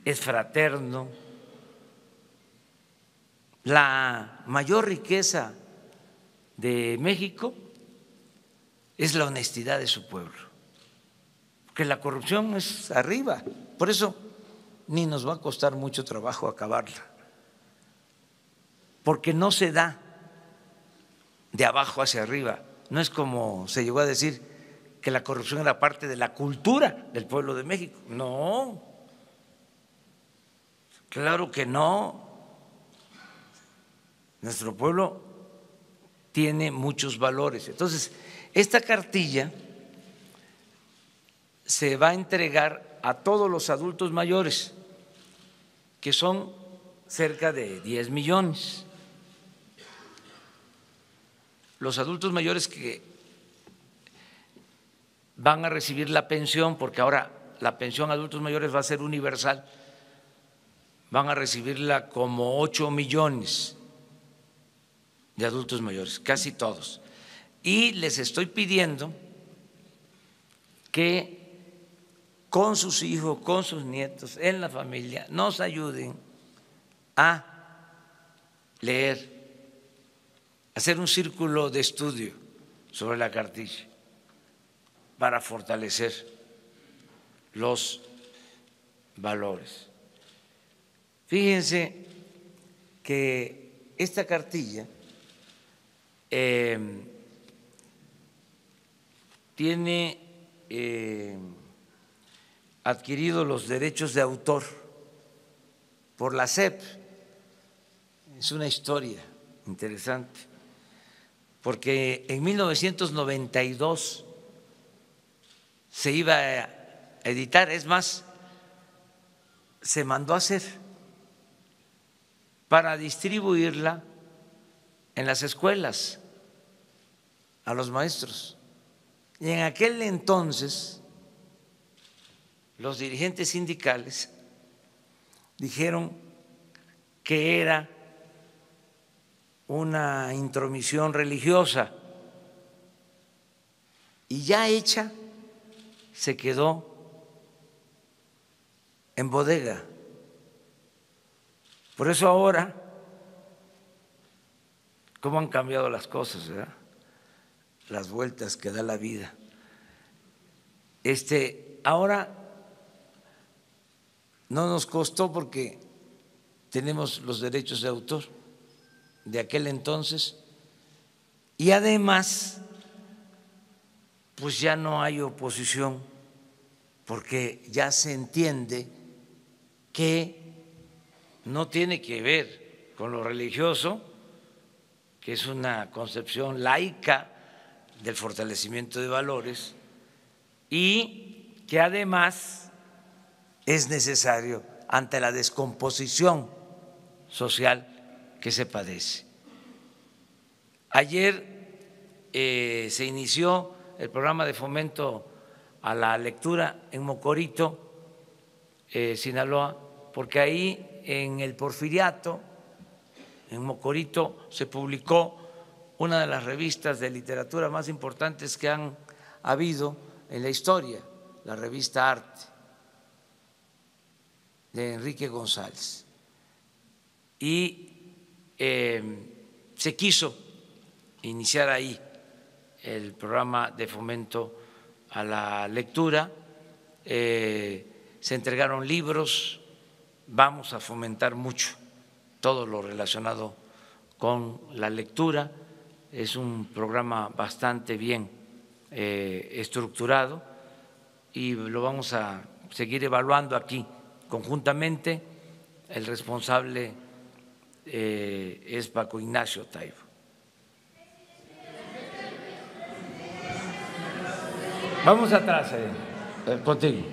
es fraterno. La mayor riqueza de México es la honestidad de su pueblo, porque la corrupción es arriba, por eso ni nos va a costar mucho trabajo acabarla, porque no se da de abajo hacia arriba. No es como se llegó a decir que la corrupción era parte de la cultura del pueblo de México. No, claro que no. Nuestro pueblo tiene muchos valores. Entonces, esta cartilla se va a entregar a todos los adultos mayores, que son cerca de 10 millones. Los adultos mayores que van a recibir la pensión, porque ahora la pensión a adultos mayores va a ser universal, van a recibirla como 8 millones de adultos mayores, casi todos. Y les estoy pidiendo que con sus hijos, con sus nietos, en la familia, nos ayuden a leer, hacer un círculo de estudio sobre la cartilla para fortalecer los valores. Fíjense que esta cartilla tiene adquirido los derechos de autor por la SEP. Es una historia interesante, porque en 1992 se iba a editar, es más, se mandó a hacer para distribuirla en las escuelas a los maestros. Y en aquel entonces los dirigentes sindicales dijeron que era una intromisión religiosa y ya hecha se quedó en bodega. Por eso ahora, cómo han cambiado las cosas, ¿verdad? Las vueltas que da la vida. Ahora no nos costó porque tenemos los derechos de autor de aquel entonces y además pues ya no hay oposición porque ya se entiende que no tiene que ver con lo religioso, que es una concepción laica del fortalecimiento de valores y que además es necesario ante la descomposición social que se padece. Ayer se inició el programa de fomento a la lectura en Mocorito, Sinaloa, porque ahí en el Porfiriato, en Mocorito, se publicó una de las revistas de literatura más importantes que han habido en la historia, la revista Arte, de Enrique González. Y se quiso iniciar ahí el programa de fomento a la lectura, se entregaron libros, vamos a fomentar mucho todo lo relacionado con la lectura, es un programa bastante bien estructurado y lo vamos a seguir evaluando aquí conjuntamente. El responsable es Paco Ignacio Taibo. Vamos atrás, contigo.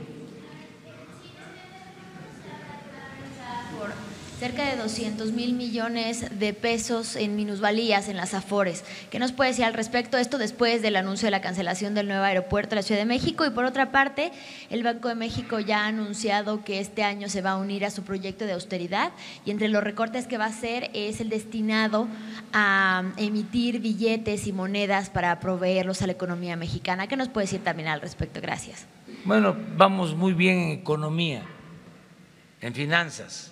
Cerca de 200,000 millones de pesos en minusvalías en las Afores. ¿Qué nos puede decir al respecto? Esto después del anuncio de la cancelación del nuevo aeropuerto de la Ciudad de México. Y por otra parte, el Banco de México ya ha anunciado que este año se va a unir a su proyecto de austeridad y entre los recortes que va a hacer es el destinado a emitir billetes y monedas para proveerlos a la economía mexicana. ¿Qué nos puede decir también al respecto? Gracias. Bueno, vamos muy bien en economía, en finanzas.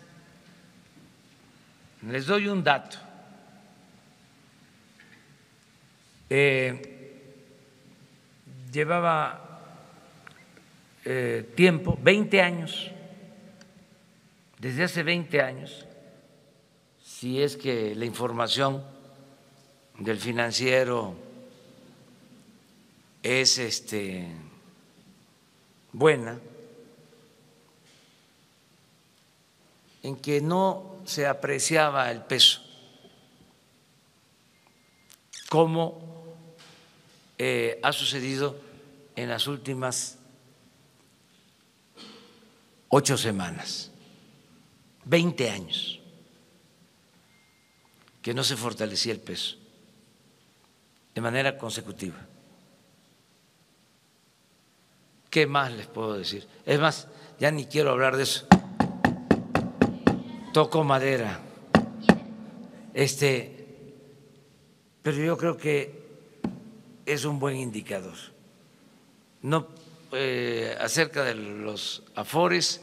Les doy un dato. Llevaba tiempo, 20 años, desde hace 20 años, si es que la información del Financiero es buena, en que no se apreciaba el peso, como ha sucedido en las últimas 8 semanas, 20 años, que no se fortalecía el peso de manera consecutiva. ¿Qué más les puedo decir? Es más, ya ni quiero hablar de eso. Toco madera. Pero yo creo que es un buen indicador. No, acerca de los Afores,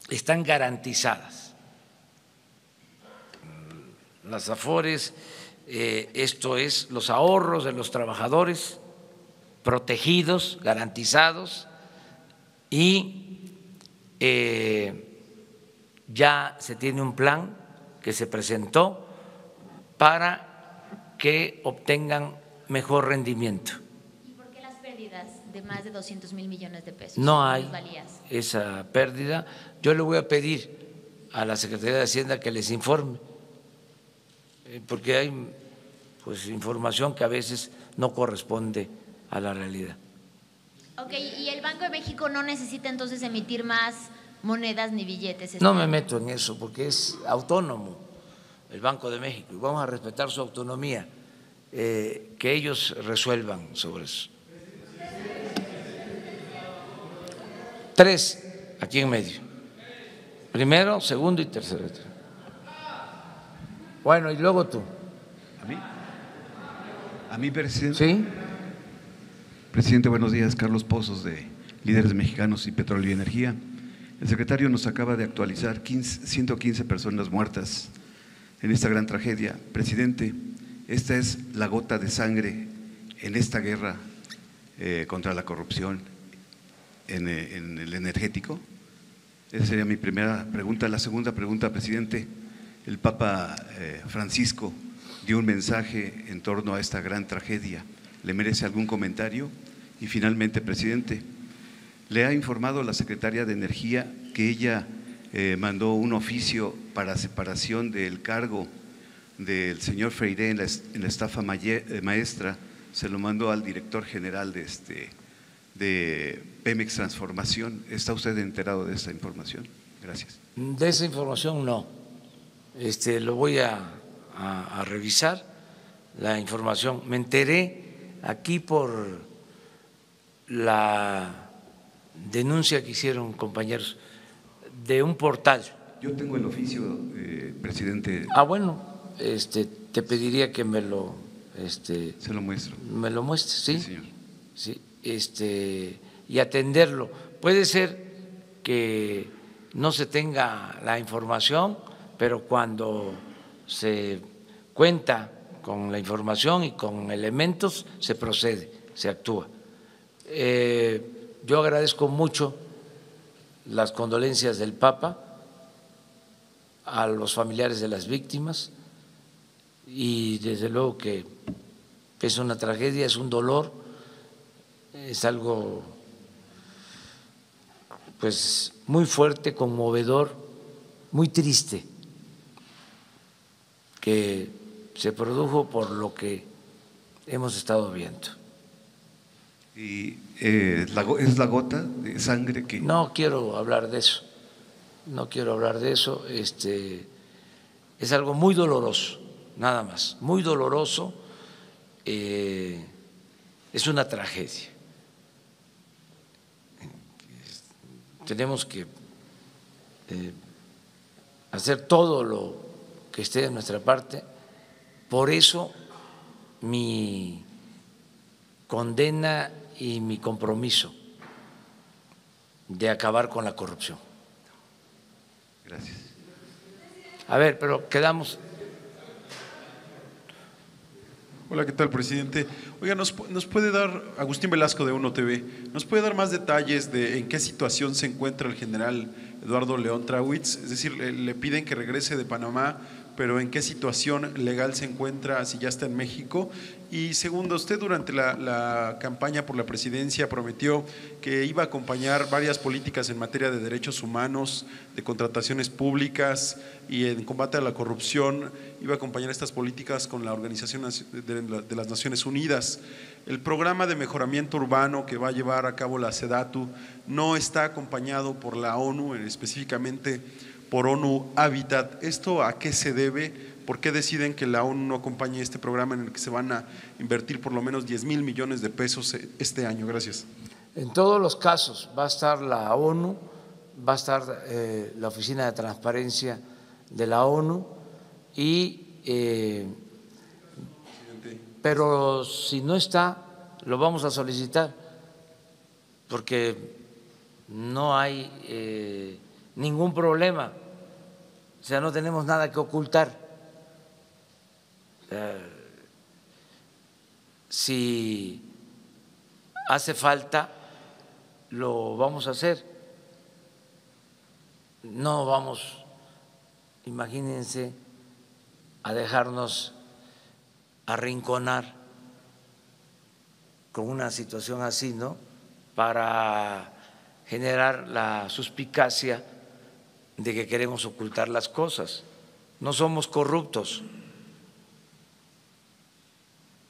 están garantizadas. Las Afores, esto es los ahorros de los trabajadores protegidos, garantizados, y ya se tiene un plan que se presentó para que obtengan mejor rendimiento. ¿Y por qué las pérdidas de más de 200,000 millones de pesos? No hay esa pérdida. Yo le voy a pedir a la Secretaría de Hacienda que les informe, porque hay pues información que a veces no corresponde a la realidad. Ok, ¿y el Banco de México no necesita entonces emitir más monedas ni billetes? No me meto en eso porque es autónomo el Banco de México y vamos a respetar su autonomía, que ellos resuelvan sobre eso. 3 aquí en medio. Primero, segundo y tercero. Bueno, y luego tú. ¿A mí? ¿A mí, presidente? Sí. Presidente, buenos días. Carlos Pozos, de Líderes Mexicanos y Petróleo y Energía. El secretario nos acaba de actualizar 115 personas muertas en esta gran tragedia. Presidente, esta es la gota de sangre en esta guerra contra la corrupción en el energético. Esa sería mi primera pregunta. La segunda pregunta, presidente, el Papa Francisco dio un mensaje en torno a esta gran tragedia. ¿Le merece algún comentario? Y finalmente, presidente, le ha informado la secretaria de Energía que ella mandó un oficio para separación del cargo del señor Freire en la estafa maestra, se lo mandó al director general de Pemex Transformación. ¿Está usted enterado de esta información? Gracias. De esa información no. Lo voy a revisar, la información. Me enteré aquí por la denuncia que hicieron compañeros de un portal. Yo tengo el oficio, presidente. Bueno, te pediría que me lo… se lo muestro. Me lo muestres, ¿sí? Sí, señor. Sí, y atenderlo. Puede ser que no se tenga la información, pero cuando se cuenta con la información y con elementos, se procede, se actúa. Yo agradezco mucho las condolencias del Papa a los familiares de las víctimas y desde luego que es una tragedia, es un dolor, es algo pues muy fuerte, conmovedor, muy triste, que se produjo por lo que hemos estado viendo. ¿Y es la gota de sangre que… No quiero hablar de eso, no quiero hablar de eso, es algo muy doloroso, nada más, muy doloroso, es una tragedia. Tenemos que hacer todo lo que esté de nuestra parte, por eso mi condena y mi compromiso de acabar con la corrupción. Gracias. A ver, pero quedamos. Hola, ¿qué tal, presidente? Oiga, ¿nos puede dar, Agustín Velasco de UNO TV, nos puede dar más detalles de en qué situación se encuentra el general Eduardo León Trawitz? Es decir, le piden que regrese de Panamá, pero ¿en qué situación legal se encuentra, si ya está en México? Y segundo, usted durante la campaña por la presidencia prometió que iba a acompañar varias políticas en materia de derechos humanos, de contrataciones públicas y en combate a la corrupción, iba a acompañar estas políticas con la Organización de las Naciones Unidas. El programa de mejoramiento urbano que va a llevar a cabo la SEDATU no está acompañado por la ONU, específicamente por ONU Habitat. ¿Esto a qué se debe? ¿Por qué deciden que la ONU no acompañe este programa en el que se van a invertir por lo menos 10,000 millones de pesos este año? Gracias. En todos los casos va a estar la ONU, va a estar la Oficina de Transparencia de la ONU pero si no está, lo vamos a solicitar porque no hay ningún problema, o sea, no tenemos nada que ocultar. Si hace falta, lo vamos a hacer. No vamos, imagínense, a dejarnos arrinconar con una situación así, ¿no? Para generar la suspicacia de que queremos ocultar las cosas. No somos corruptos.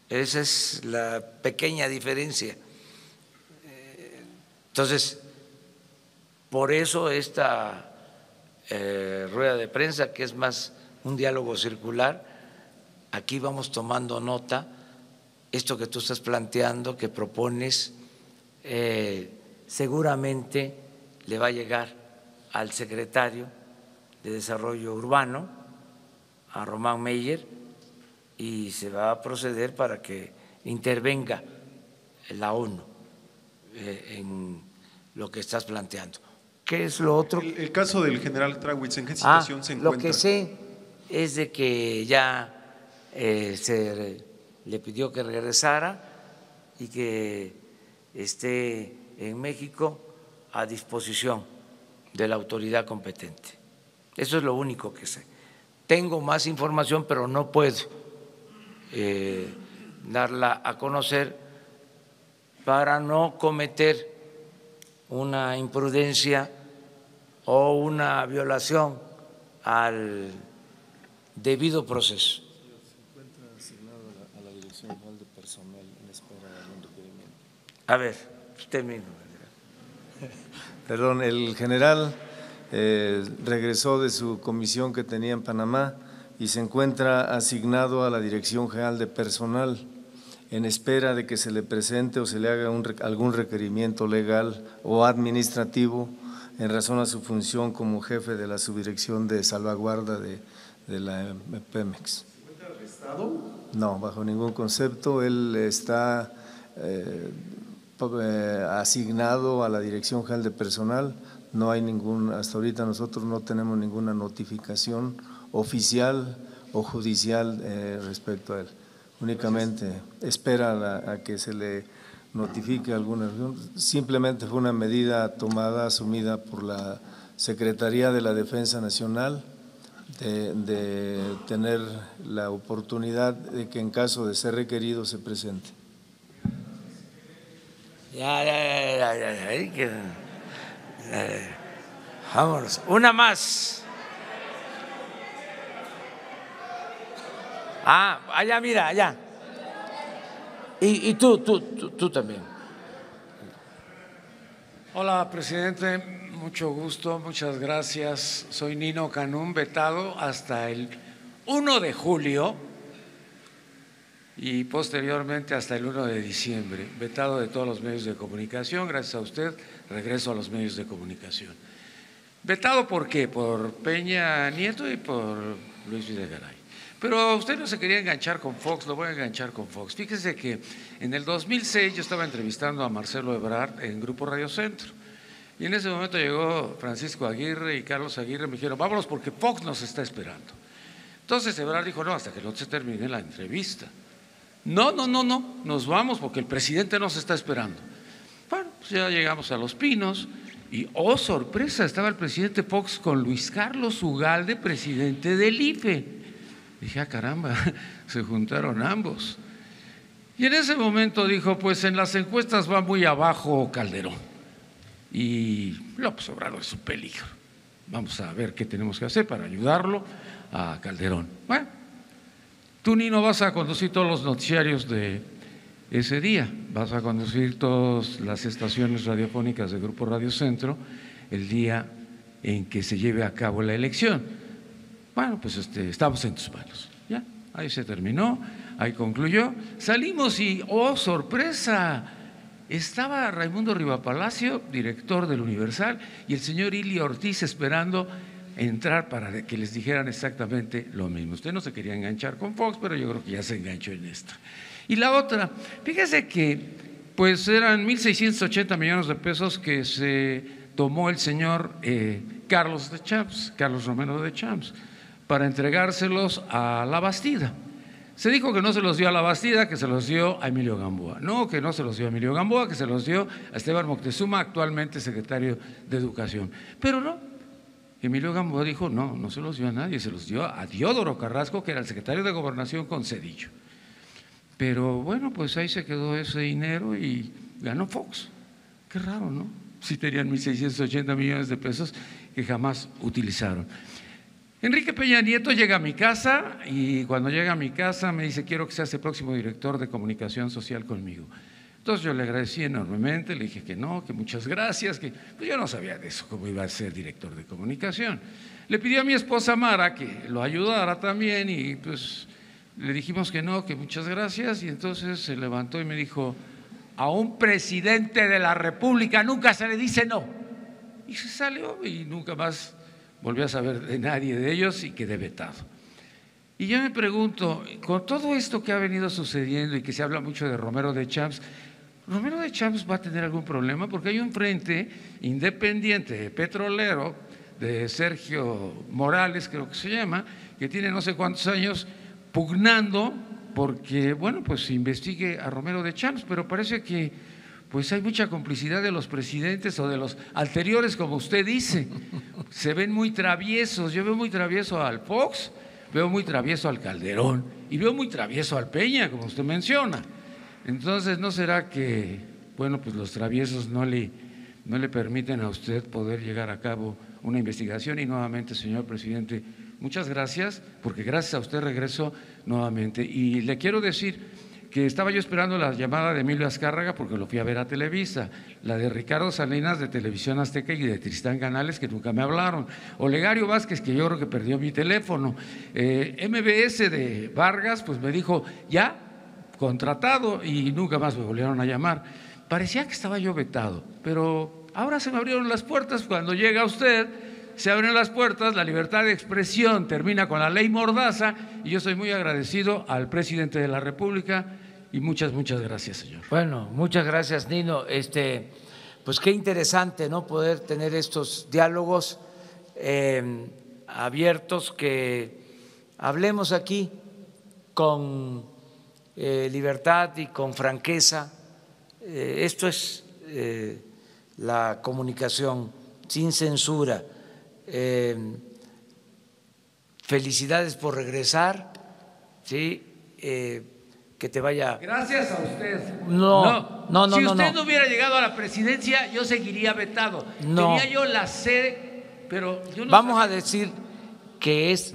Esa es la pequeña diferencia. Entonces, por eso esta rueda de prensa, que es más un diálogo circular, aquí vamos tomando nota esto que tú estás planteando, que propones, seguramente le va a llegar al secretario de Desarrollo Urbano, a Román Meyer, y se va a proceder para que intervenga la ONU en lo que estás planteando. ¿Qué es lo otro? El caso del general Trawitz, ¿en qué situación se encuentra? Lo que sé es de que ya se le pidió que regresara y que esté en México a disposición de la autoridad competente. Eso es lo único que sé. Tengo más información, pero no puedo darla a conocer para no cometer una imprudencia o una violación al debido proceso. A ver, usted mismo. Perdón, el general regresó de su comisión que tenía en Panamá y se encuentra asignado a la Dirección General de Personal en espera de que se le presente o se le haga algún requerimiento legal o administrativo en razón a su función como jefe de la subdirección de salvaguarda de la Pemex. ¿Se encuentra arrestado? No, bajo ningún concepto. Él está asignado a la Dirección General de Personal. No hay hasta ahorita nosotros no tenemos ninguna notificación oficial o judicial respecto a él. Únicamente espera a que se le notifique alguna. Simplemente fue una medida tomada, asumida por la Secretaría de la Defensa Nacional de tener la oportunidad de que en caso de ser requerido se presente. Ya. Vámonos. Una más. Allá, mira, allá. Y tú también. Hola, presidente. Mucho gusto, muchas gracias. Soy Nino Canún, vetado hasta el 1 de julio y posteriormente hasta el 1 de diciembre. Vetado de todos los medios de comunicación. Gracias a usted, regreso a los medios de comunicación. Vetado, ¿por qué? Por Peña Nieto y por Luis Videgaray. Pero usted no se quería enganchar con Fox, lo voy a enganchar con Fox. Fíjese que en el 2006 yo estaba entrevistando a Marcelo Ebrard en Grupo Radio Centro y en ese momento llegó Francisco Aguirre y Carlos Aguirre, me dijeron, vámonos porque Fox nos está esperando. Entonces Ebrard dijo, no, hasta que no se termine la entrevista. No, nos vamos porque el presidente nos está esperando. Bueno, pues ya llegamos a Los Pinos y, oh sorpresa, estaba el presidente Fox con Luis Carlos Ugalde, presidente del IFE. Dije, caramba, se juntaron ambos. Y en ese momento dijo, pues en las encuestas va muy abajo Calderón. Y López Obrador es un peligro. Vamos a ver qué tenemos que hacer para ayudarlo a Calderón. Bueno, tú, Nino, vas a conducir todos los noticiarios de ese día. Vas a conducir todas las estaciones radiofónicas de Grupo Radio Centro el día en que se lleve a cabo la elección. Bueno, pues estamos en tus manos. Ya, ahí se terminó, ahí concluyó. Salimos y, oh sorpresa, estaba Raimundo Rivapalacio, director del Universal, y el señor Ili Ortiz esperando entrar para que les dijeran exactamente lo mismo. Usted no se quería enganchar con Fox, pero yo creo que ya se enganchó en esta. Y la otra, fíjese que pues eran 1.680 millones de pesos que se tomó el señor Carlos Romero de Champs, para entregárselos a La Bastida. Se dijo que no se los dio a La Bastida, que se los dio a Emilio Gamboa. No, que no se los dio a Emilio Gamboa, que se los dio a Esteban Moctezuma, actualmente secretario de Educación. Pero no, Emilio Gamboa dijo, no se los dio a nadie, se los dio a Diodoro Carrasco, que era el secretario de Gobernación con Zedillo. Pero bueno, pues ahí se quedó ese dinero y ganó Fox. Qué raro, ¿no? Si tenían 1.680 millones de pesos que jamás utilizaron. Enrique Peña Nieto llega a mi casa y cuando llega a mi casa me dice, quiero que seas el próximo director de comunicación social conmigo. Entonces yo le agradecí enormemente, le dije que no, que muchas gracias, que pues yo no sabía de eso, cómo iba a ser director de comunicación. Le pidió a mi esposa Mara que lo ayudara también y pues Le dijimos que no, que muchas gracias, y entonces se levantó y me dijo: a un presidente de la República nunca se le dice no. Y se salió y nunca más volvió a saber de nadie de ellos y quedé vetado. Y yo me pregunto, con todo esto que ha venido sucediendo y que se habla mucho de Romero de Champs, ¿Romero de Champs va a tener algún problema? Porque hay un frente independiente petrolero de Sergio Morales, creo que se llama, que tiene no sé cuántos años pugnando porque, bueno, pues se investigue a Romero de Champs, pero parece que pues hay mucha complicidad de los presidentes o de los anteriores, como usted dice. Se ven muy traviesos. Yo veo muy travieso al Fox, veo muy travieso al Calderón y veo muy travieso al Peña, como usted menciona. Entonces, ¿no será que, bueno, pues los traviesos no le permiten a usted poder llevar a cabo una investigación? Y nuevamente, señor presidente, muchas gracias, porque gracias a usted regreso nuevamente. Y le quiero decir que estaba yo esperando la llamada de Emilio Azcárraga porque lo fui a ver a Televisa, la de Ricardo Salinas de Televisión Azteca y de Tristán Canales, que nunca me hablaron, Olegario Vázquez, que yo creo que perdió mi teléfono, MBS de Vargas, pues me dijo ya contratado, y nunca más me volvieron a llamar. Parecía que estaba yo vetado, pero ahora se me abrieron las puertas. Cuando llega usted, se abren las puertas, la libertad de expresión termina con la ley Mordaza, y yo soy muy agradecido al presidente de la República, y muchas gracias, señor. Bueno, muchas gracias, Nino. Pues qué interesante, ¿no?, poder tener estos diálogos abiertos, que hablemos aquí con libertad y con franqueza. Esto es la comunicación sin censura. Felicidades por regresar, ¿sí? Que te vaya. Gracias a usted. No. Si usted no hubiera llegado a la presidencia, yo seguiría vetado. No. Tenía yo la sede, pero yo no Vamos sabía. a decir que es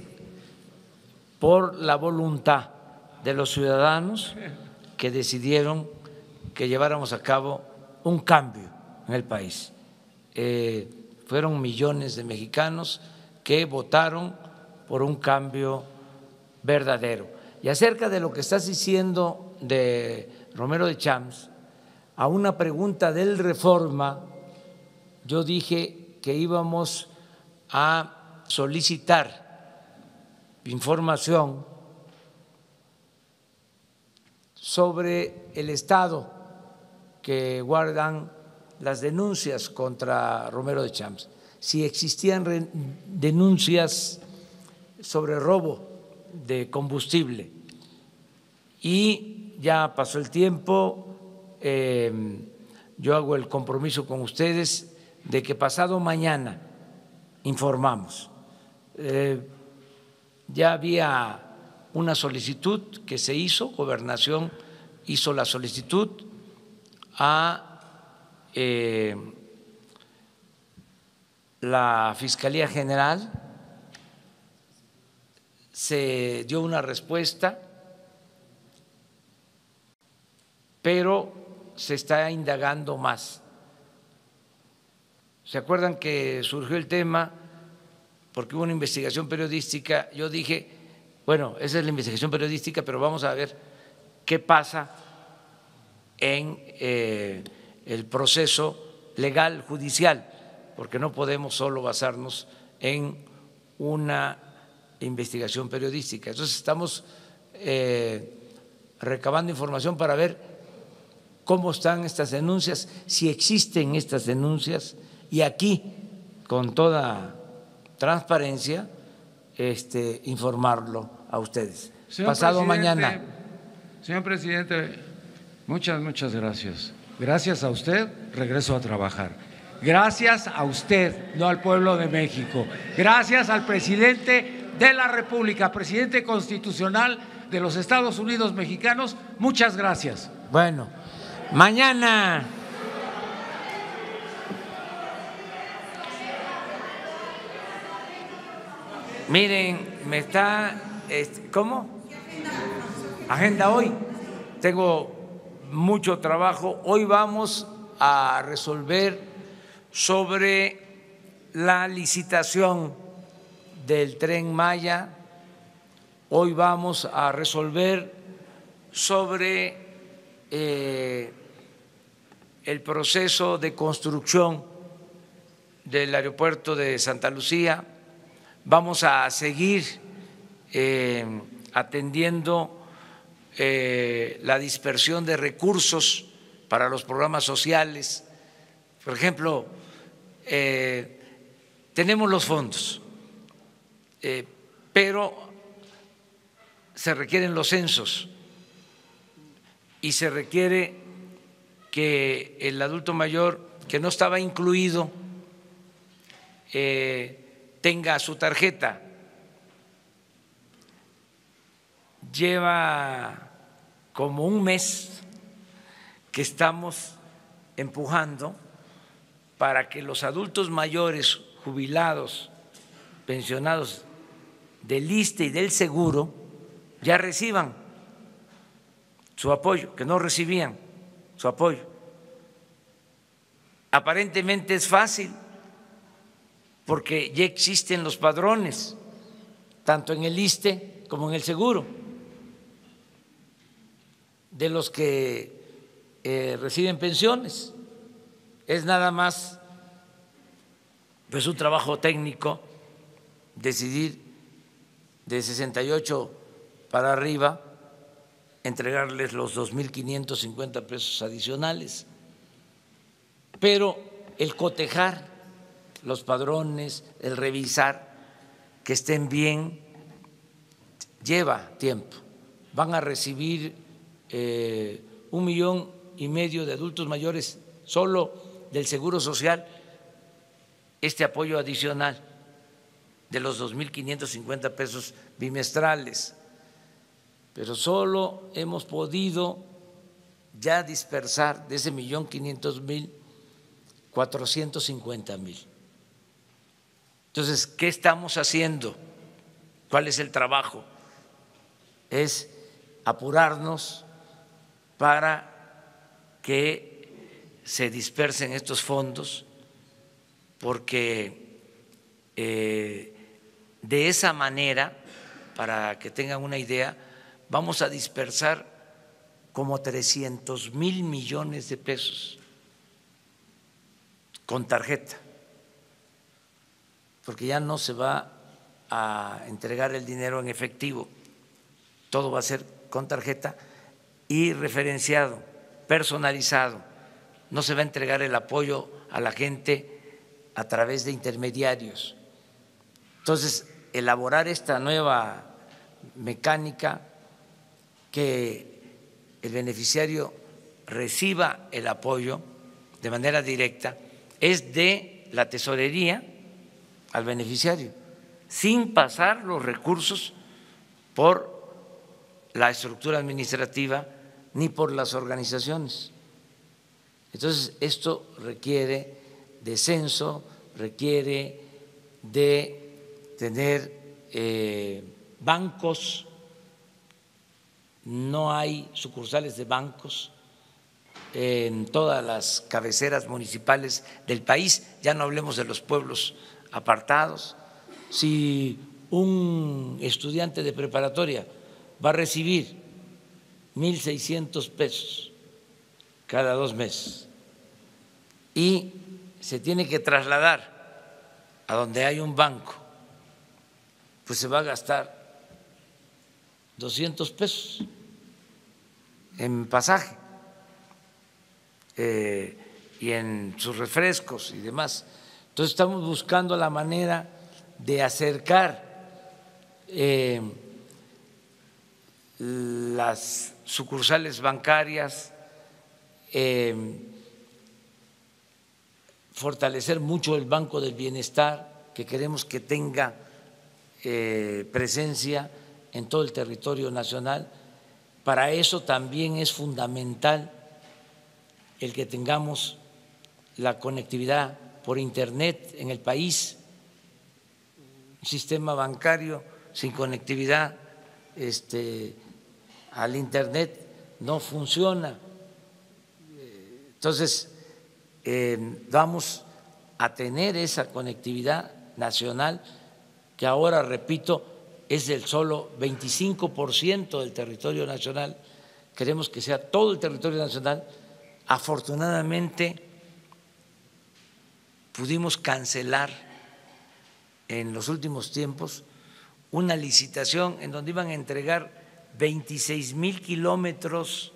por la voluntad de los ciudadanos que decidieron que lleváramos a cabo un cambio en el país. Fueron millones de mexicanos que votaron por un cambio verdadero. Y acerca de lo que estás diciendo de Romero de Champs, a una pregunta del Reforma, yo dije que íbamos a solicitar información sobre el estado que guardan las denuncias contra Romero de Champs, si existían denuncias sobre robo de combustible. Y ya pasó el tiempo, yo hago el compromiso con ustedes de que pasado mañana informamos. Ya había una solicitud que se hizo, Gobernación hizo la solicitud a la Fiscalía General, se dio una respuesta, pero se está indagando más. ¿Se acuerdan que surgió el tema porque hubo una investigación periodística? Yo dije, bueno, esa es la investigación periodística, pero vamos a ver qué pasa en el proceso legal judicial, porque no podemos solo basarnos en una investigación periodística. Entonces estamos recabando información para ver cómo están estas denuncias, si existen estas denuncias, y aquí con toda transparencia informarlo a ustedes. Pasado mañana. Señor presidente, muchas gracias. Gracias a usted, regreso a trabajar. Gracias a usted, no al pueblo de México. Gracias al presidente de la República, presidente constitucional de los Estados Unidos mexicanos. Muchas gracias. Bueno, mañana. Miren, me está, ¿cómo? Agenda hoy. Tengo mucho trabajo. Hoy vamos a resolver sobre la licitación del Tren Maya hoy vamos a resolver sobre el proceso de construcción del aeropuerto de Santa Lucía. Vamos a seguir atendiendo la dispersión de recursos para los programas sociales. Por ejemplo, tenemos los fondos, pero se requieren los censos y se requiere que el adulto mayor que no estaba incluido tenga su tarjeta. Lleva como un mes que estamos empujando para que los adultos mayores jubilados, pensionados del ISSSTE y del Seguro ya reciban su apoyo, que no recibían su apoyo. Aparentemente es fácil porque ya existen los padrones, tanto en el ISSSTE como en el Seguro, de los que reciben pensiones. Es nada más pues un trabajo técnico decidir de 68 para arriba entregarles los 2.550 pesos adicionales, pero el cotejar los padrones, el revisar que estén bien, lleva tiempo. Van a recibir 1,5 millones de adultos mayores solo del Seguro Social este apoyo adicional de los 2.550 pesos bimestrales, pero solo hemos podido ya dispersar de ese 1.500.000 450.000. Entonces, ¿qué estamos haciendo? ¿Cuál es el trabajo? Es apurarnos para que se dispersen estos fondos, porque de esa manera, para que tengan una idea, vamos a dispersar como 300.000 millones de pesos con tarjeta, porque ya no se va a entregar el dinero en efectivo, todo va a ser con tarjeta y referenciado, personalizado. No se va a entregar el apoyo a la gente a través de intermediarios. Entonces, elaborar esta nueva mecánica, que el beneficiario reciba el apoyo de manera directa, es de la tesorería al beneficiario, sin pasar los recursos por la estructura administrativa ni por las organizaciones. Entonces, esto requiere de censo, requiere de tener bancos. No hay sucursales de bancos en todas las cabeceras municipales del país, ya no hablemos de los pueblos apartados. Si un estudiante de preparatoria va a recibir 1.600 pesos cada 2 meses y se tiene que trasladar a donde hay un banco, pues se va a gastar 200 pesos en pasaje y en sus refrescos y demás. Entonces estamos buscando la manera de acercar las sucursales bancarias, fortalecer mucho el Banco del Bienestar, que queremos que tenga presencia en todo el territorio nacional. Para eso también es fundamental el que tengamos la conectividad por Internet en el país. Un sistema bancario sin conectividad al Internet no funciona. Entonces, vamos a tener esa conectividad nacional que ahora, repito, es el solo 25% del territorio nacional, queremos que sea todo el territorio nacional. Afortunadamente pudimos cancelar en los últimos tiempos una licitación en donde iban a entregar 26,000 kilómetros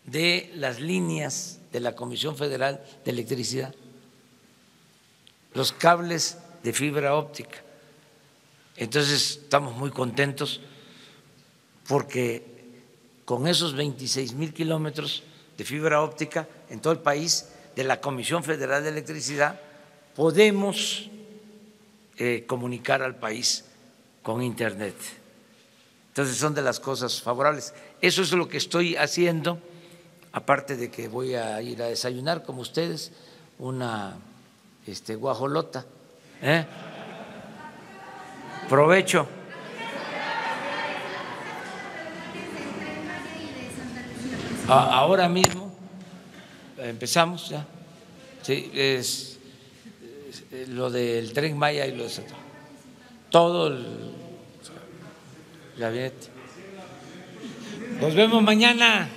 de las líneas de la Comisión Federal de Electricidad, los cables de fibra óptica. Entonces estamos muy contentos porque con esos 26,000 kilómetros de fibra óptica en todo el país de la Comisión Federal de Electricidad podemos comunicar al país con Internet. Entonces son de las cosas favorables. Eso es lo que estoy haciendo, aparte de que voy a ir a desayunar como ustedes, una guajolota. Provecho. Ahora mismo empezamos ya. Sí, es lo del Tren Maya y lo de todo el gabinete. Nos vemos mañana.